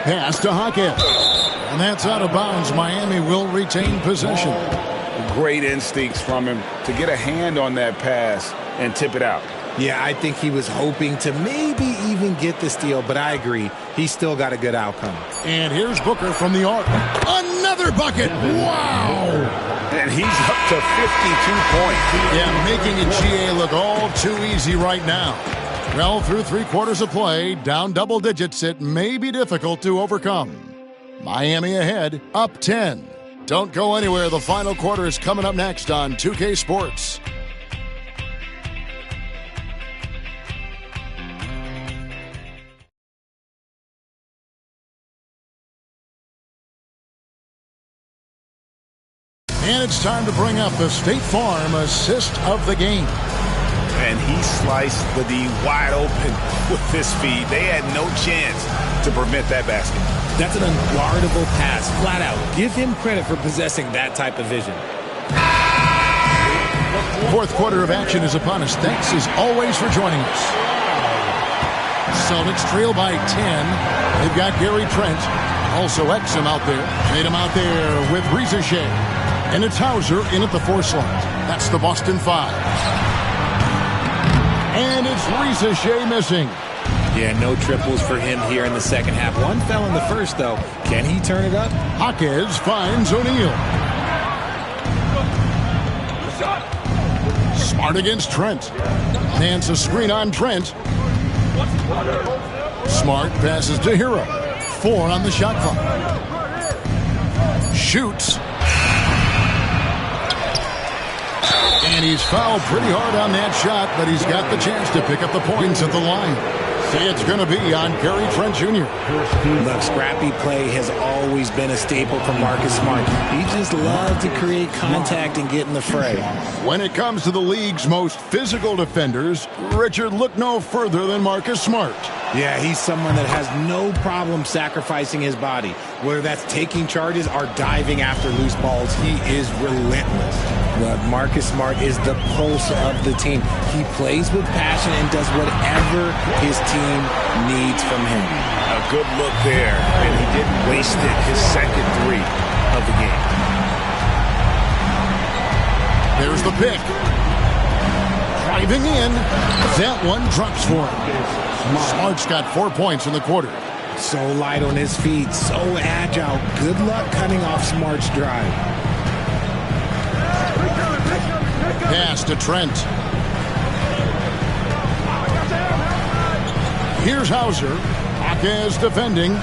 Pass to Hawkins. And that's out of bounds. Miami will retain possession. Great instincts from him to get a hand on that pass and tip it out. Yeah, I think he was hoping to maybe even get the steal, but I agree. He still got a good outcome. And here's Booker from the arc. Another bucket. Wow. And he's up to 52 points. Yeah, making a GA look all too easy right now. Well, through 3 quarters of play, down double digits, it may be difficult to overcome. Miami ahead, up 10. Don't go anywhere. The final quarter is coming up next on 2K Sports. And it's time to bring up the State Farm assist of the game. And he sliced the D wide open with his feet. They had no chance to prevent that basket. That's an unguardable pass, flat out. Give him credit for possessing that type of vision. 4th quarter of action is upon us. Thanks as always for joining us. Celtics trail by 10. They've got Gary Trent. Also Exum out there. Tatum out there with Reza Shea. And it's Hauser in at the 4 slot. That's the Boston 5. And it's Reza Shea missing. Yeah, no triples for him here in the second half. One fell in the first, though. Can he turn it up? Hawkins finds O'Neal. Smart against Trent. Hands a screen on Trent. Smart passes to Hero. 4 on the shot clock. Shoots. And he's fouled pretty hard on that shot, but he's got the chance to pick up the points at the line. It's going to be on Gary Trent Jr. Look, scrappy play has always been a staple for Marcus Smart. He just loves to create contact and get in the fray. When it comes to the league's most physical defenders, Richard, look no further than Marcus Smart. Yeah, he's someone that has no problem sacrificing his body. Whether that's taking charges or diving after loose balls, he is relentless. But Marcus Smart is the pulse of the team. He plays with passion and does whatever his team needs from him. A good look there, and he didn't waste it. His second 3 of the game. There's the pick. Driving in. That one drops for him. Smart's got 4 points in the quarter. So light on his feet, so agile. Good luck cutting off Smart's drive. Pass to Trent. Here's Hauser. Hawkins defending.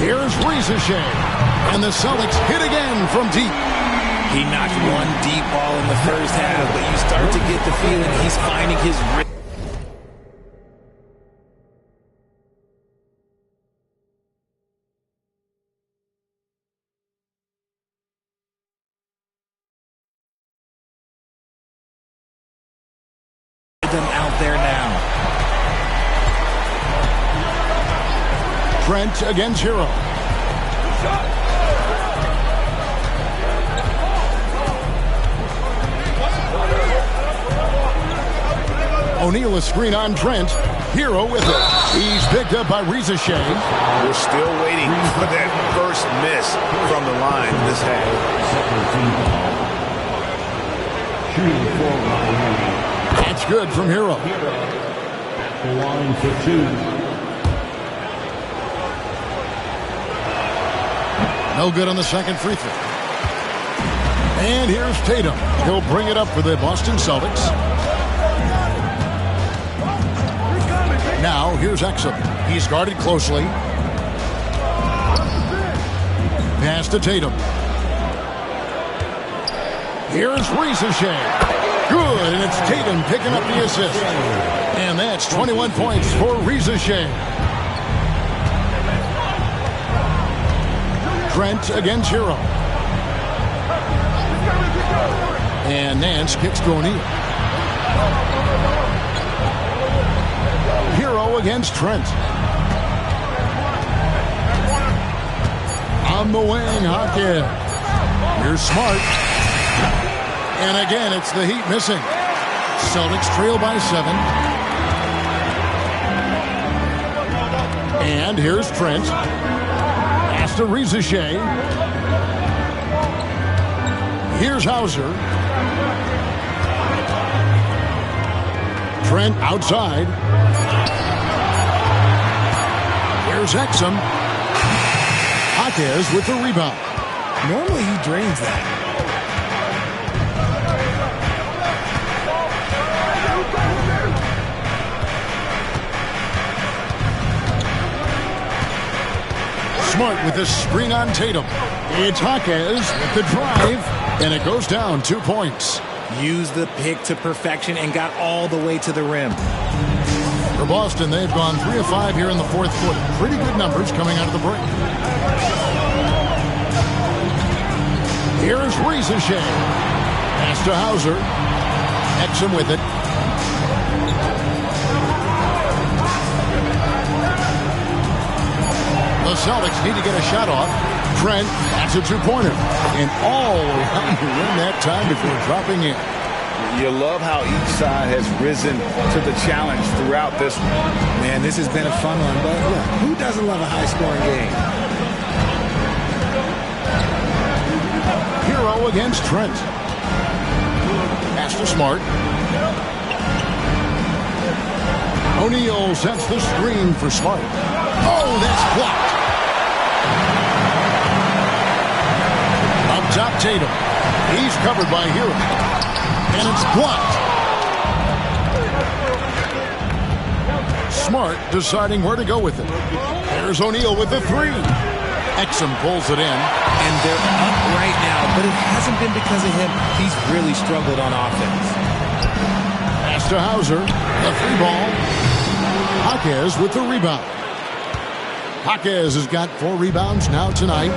Here's Reza Shea. And the Celtics hit again from deep. He knocked one deep ball in the first half, but you start to get the feeling he's finding his rhythm. Out there now. Trent against Hero. O'Neal a screen on Trent. Hero with it. He's picked up by Reza Shea. We're still waiting for that first miss from the line this half. That's good from Hero. Line for 2. No good on the second free throw. And here's Tatum. He'll bring it up for the Boston Celtics. Now here's Exum. He's guarded closely. Pass to Tatum. Here's Reza Shea. Good, and it's Tatum picking up the assist. And that's 21 points for Reza Shea. Trent against Hero. And Nance kicks to O'Neal. Hero against Trent. On the wing, Hawkins. Here's Smart. And again, it's the Heat missing. Celtics trail by 7. And here's Trent. Pass to Rizachet. Here's Hauser. Trent outside. Here's Exum. Hawkins with the rebound. Normally he drains that. Smart with the screen on Tatum. It's Hawkins with the drive, and it goes down 2 points. Used the pick to perfection and got all the way to the rim. For Boston, they've gone 3 of 5 here in the fourth quarter. Pretty good numbers coming out of the break. Here's Rizachet. Pass to Hauser. Exum with it. The Celtics need to get a shot off. Trent, that's a 2-pointer. And all around the rim that time before dropping in. You love how each side has risen to the challenge throughout this one. Man, this has been a fun one, but look, who doesn't love a high-scoring game? Hero against Trent. Pass to Smart. O'Neal sets the screen for Smart. Oh, that's blocked. Up top, Tatum. He's covered by Hero. And it's blocked. Smart deciding where to go with it. There's O'Neal with the 3. Exum pulls it in. And they're up right now, but it hasn't been because of him. He's really struggled on offense. Pass to Hauser. The 3 ball. Hawkins with the rebound. Hawkins has got 4 rebounds now tonight.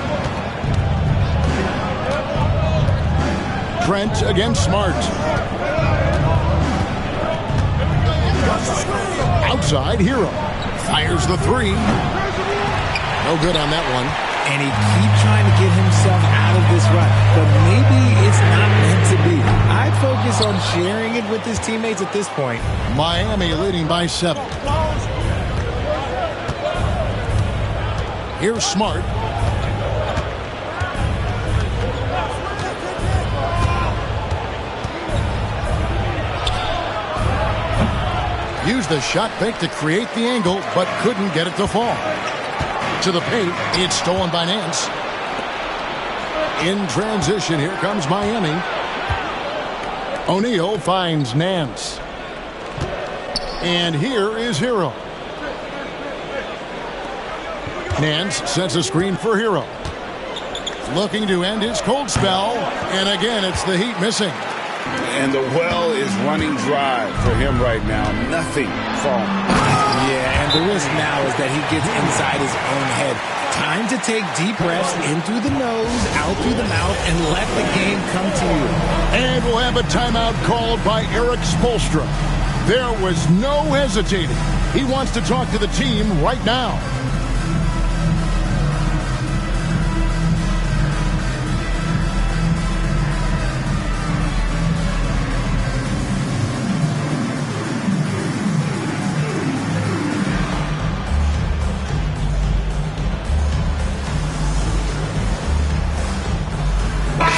Trent against Smart. Outside, Hero. Fires the 3. No good on that one. And he keeps trying to get himself out of this rut. But maybe it's not meant to be. I'd focus on sharing it with his teammates at this point. Miami leading by 7. Here's Smart. Used the shot fake to create the angle, but couldn't get it to fall. To the paint, it's stolen by Nance. In transition, here comes Miami. O'Neal finds Nance. And here is Hero. Nance sets a screen for Hero. Looking to end his cold spell. And again, it's the Heat missing. And the well is running dry for him right now. Nothing falling. Yeah, and the risk now is that he gets inside his own head. Time to take deep breaths in through the nose, out through the mouth, and let the game come to you. And we'll have a timeout called by Erik Spoelstra. There was no hesitating. He wants to talk to the team right now.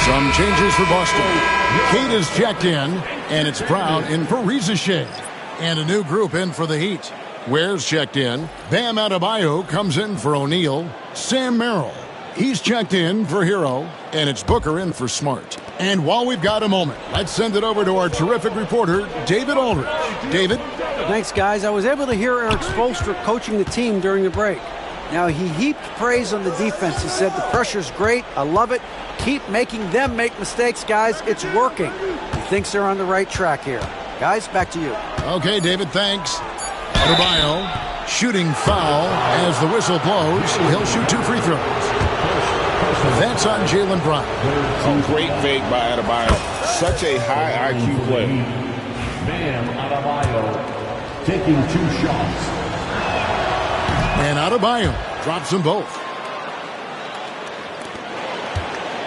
Some changes for Boston. Kate is checked in, and it's Brown in for Rizachet. And a new group in for the Heat. Ware's checked in. Bam Adebayo comes in for O'Neal. Sam Merrill, he's checked in for Hero. And it's Booker in for Smart. And while we've got a moment, let's send it over to our terrific reporter, David Aldridge. David? Thanks, guys. I was able to hear Erik Spoelstra coaching the team during the break. Now, he heaped praise on the defense. He said, the pressure's great. I love it. Keep making them make mistakes, guys. It's working. He thinks they're on the right track here. Guys, back to you. Okay, David, thanks. Adebayo, shooting foul as the whistle blows. He'll shoot 2 free throws. That's on Jaylen Brown. A great fake by Adebayo. Such a high IQ play. Bam Adebayo taking 2 shots. And Adebayo drops them both.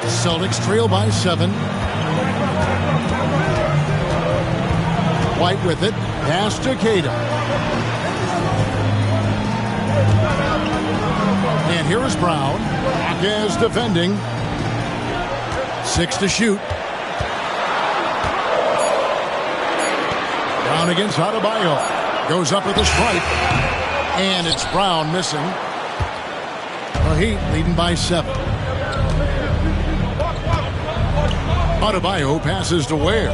Celtics trail by 7. White with it. Pass to Queta. And here is Brown. Jaquez defending. 6 to shoot. Brown against Adebayo. Goes up with a strike. And it's Brown missing. The Heat leading by 7. Adebayo passes to Ware.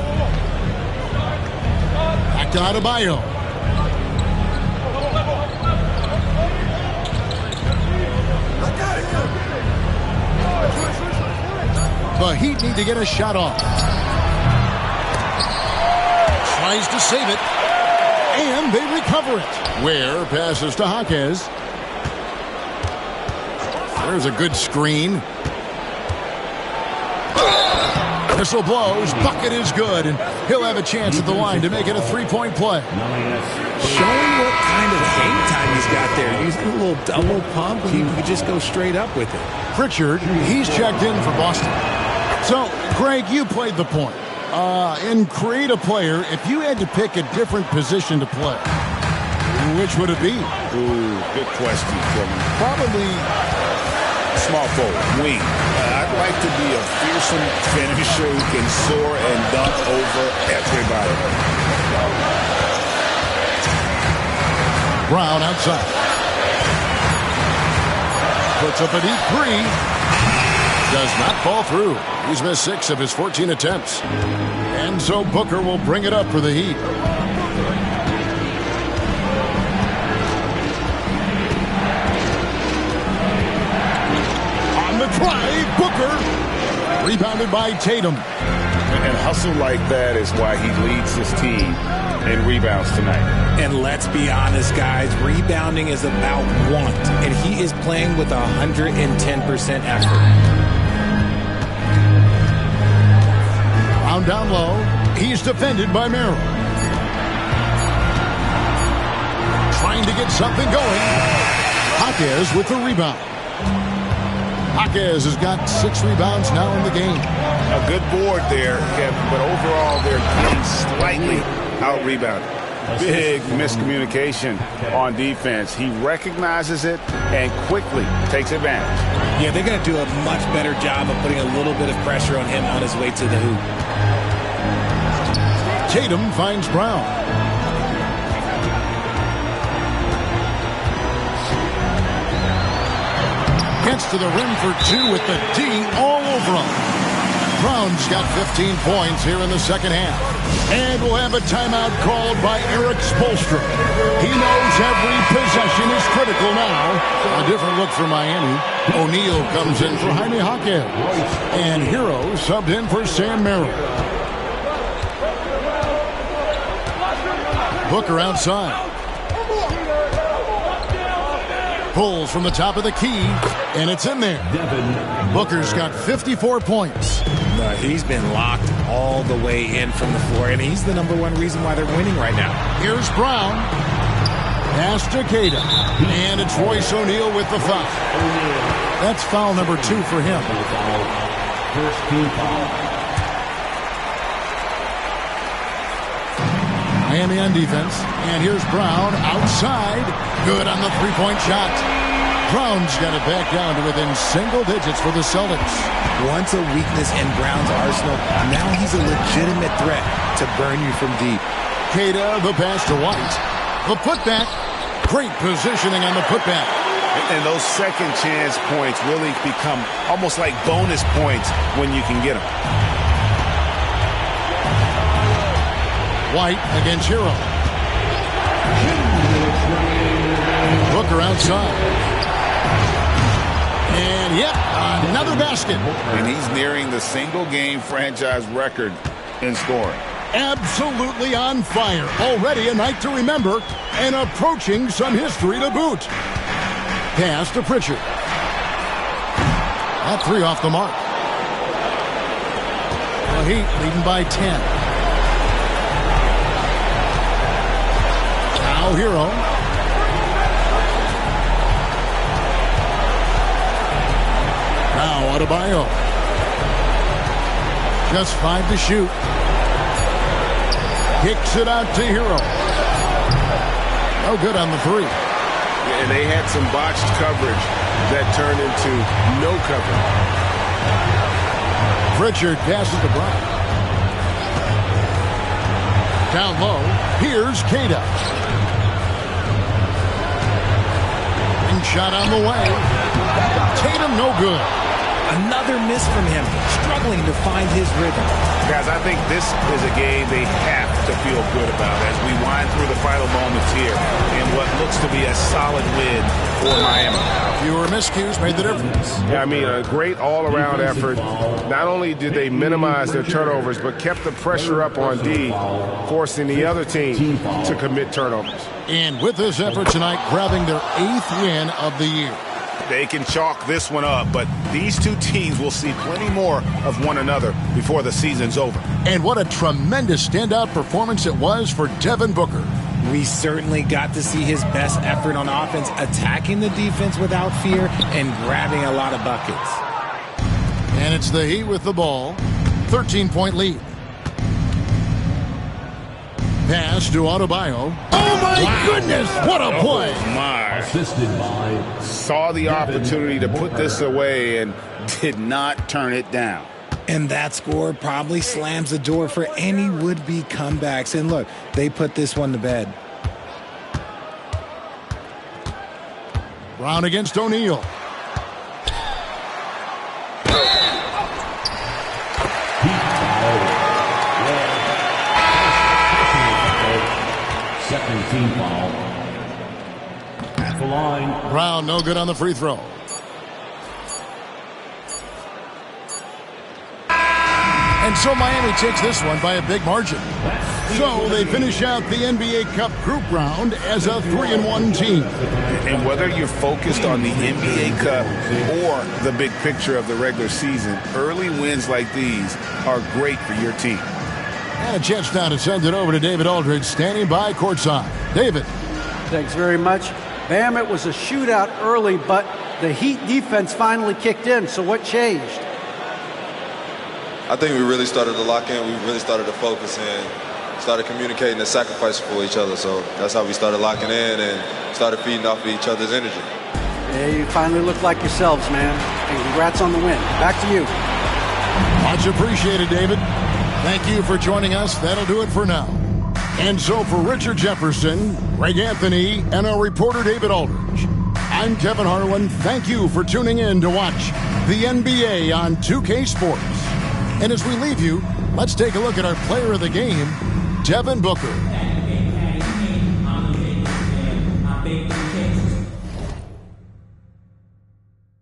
Back to Adebayo. The Heat need to get a shot off. Tries to save it. And they recover it. Ware passes to Jaquez. There's a good screen. Whistle blows. Bucket is good. And he'll have a chance at the line to make it a 3-point play. Showing what kind of hang time he's got there. Using a little double pump. He could just go straight up with it. Pritchard, he's checked in for Boston. So, Greg, you played the point. In create a player, if you had to pick a different position to play, which would it be? Ooh, good question, Kevin. Probably small forward, wing. I'd like to be a fearsome finisher who can soar and dunk over everybody. Brown outside. Puts up a deep 3. Does not fall through. He's missed 6 of his 14 attempts. And so Booker will bring it up for the Heat. On the try, Booker. Rebounded by Tatum. And hustle like that is why he leads his team in rebounds tonight. And let's be honest, guys, rebounding is about want. And he is playing with 110% effort. Down low. He's defended by Merrill. Trying to get something going. Jaquez with the rebound. Jaquez has got 6 rebounds now in the game. A good board there, Kevin, but overall they're getting slightly out-rebounded. Big miscommunication on defense. He recognizes it and quickly takes advantage. Yeah, they're going to do a much better job of putting a little bit of pressure on him on his way to the hoop. Tatum finds Brown. Gets to the rim for 2 with the D all over him. Brown's got 15 points here in the second half. And we'll have a timeout called by Eric Spoelstra. He knows every possession is critical now. A different look for Miami. O'Neal comes in for Jaime Jaquez. And Hero subbed in for Sam Merrill. Booker outside. Pulls from the top of the key, and it's in there. Booker's got 54 points. He's been locked all the way in from the floor, and he's the #1 reason why they're winning right now. Here's Brown. Pass to Queta. And it's Royce O'Neal with the foul. That's foul number 2 for him. First team foul. Miami on defense. And here's Brown outside. Good on the 3-point shot. Brown's got it back down to within single digits for the Celtics. Once a weakness in Brown's arsenal, now he's a legitimate threat to burn you from deep. Queta, the pass to White. The putback. Great positioning on the putback. And those second chance points really become almost like bonus points when you can get them. White against Hero. Booker outside. And yep, another basket. And he's nearing the single-game franchise record in scoring. Absolutely on fire. Already a night to remember and approaching some history to boot. Pass to Pritchard. That three off the mark. The Heat leading by 10. Now Hero. Now Adebayo. Just 5 to shoot. Kicks it out to Hero. No good on the three. And they had some botched coverage that turned into no coverage. Pritchard passes to Bryant. Down low, here's Queta. And shot on the way. Tatum no good. Another miss from him, struggling to find his rhythm. Guys, I think this is a game they have to feel good about as we wind through the final moments here in what looks to be a solid win for Miami. Fewer miscues made the difference. Yeah, I mean, a great all-around effort. Not only did they minimize their turnovers, but kept the pressure up on D, forcing the other team to commit turnovers. And with this effort tonight, grabbing their 8th win of the year. They can chalk this one up, but these two teams will see plenty more of one another before the season's over. And what a tremendous standout performance it was for Devin Booker. We certainly got to see his best effort on offense, attacking the defense without fear and grabbing a lot of buckets. And it's the Heat with the ball. 13-point lead. Pass to Adebayo. Oh, my goodness, what a play. Assisted by. Saw the opportunity to put this away and did not turn it down. And that score probably slams the door for any would-be comebacks. And look, they put this one to bed. Brown against O'Neal. Second team foul. At the line. Brown no good on the free throw. And so Miami takes this one by a big margin. So they finish out the NBA Cup group round as a 3-1 team. And whether you're focused on the NBA Cup or the big picture of the regular season, early wins like these are great for your team. And a chance now to send it over to David Aldridge, standing by courtside. David. Thanks very much. Bam, it was a shootout early, but the Heat defense finally kicked in. So what changed? I think we really started to lock in. We really started to focus and started communicating and sacrificing for each other. So that's how we started locking in and started feeding off of each other's energy. Yeah, you finally look like yourselves, man. And congrats on the win. Back to you. Much appreciated, David. Thank you for joining us. That'll do it for now. And so for Richard Jefferson, Greg Anthony, and our reporter David Aldridge, I'm Kevin Harlan. Thank you for tuning in to watch the NBA on 2K Sports. And as we leave you, let's take a look at our player of the game, Devin Booker.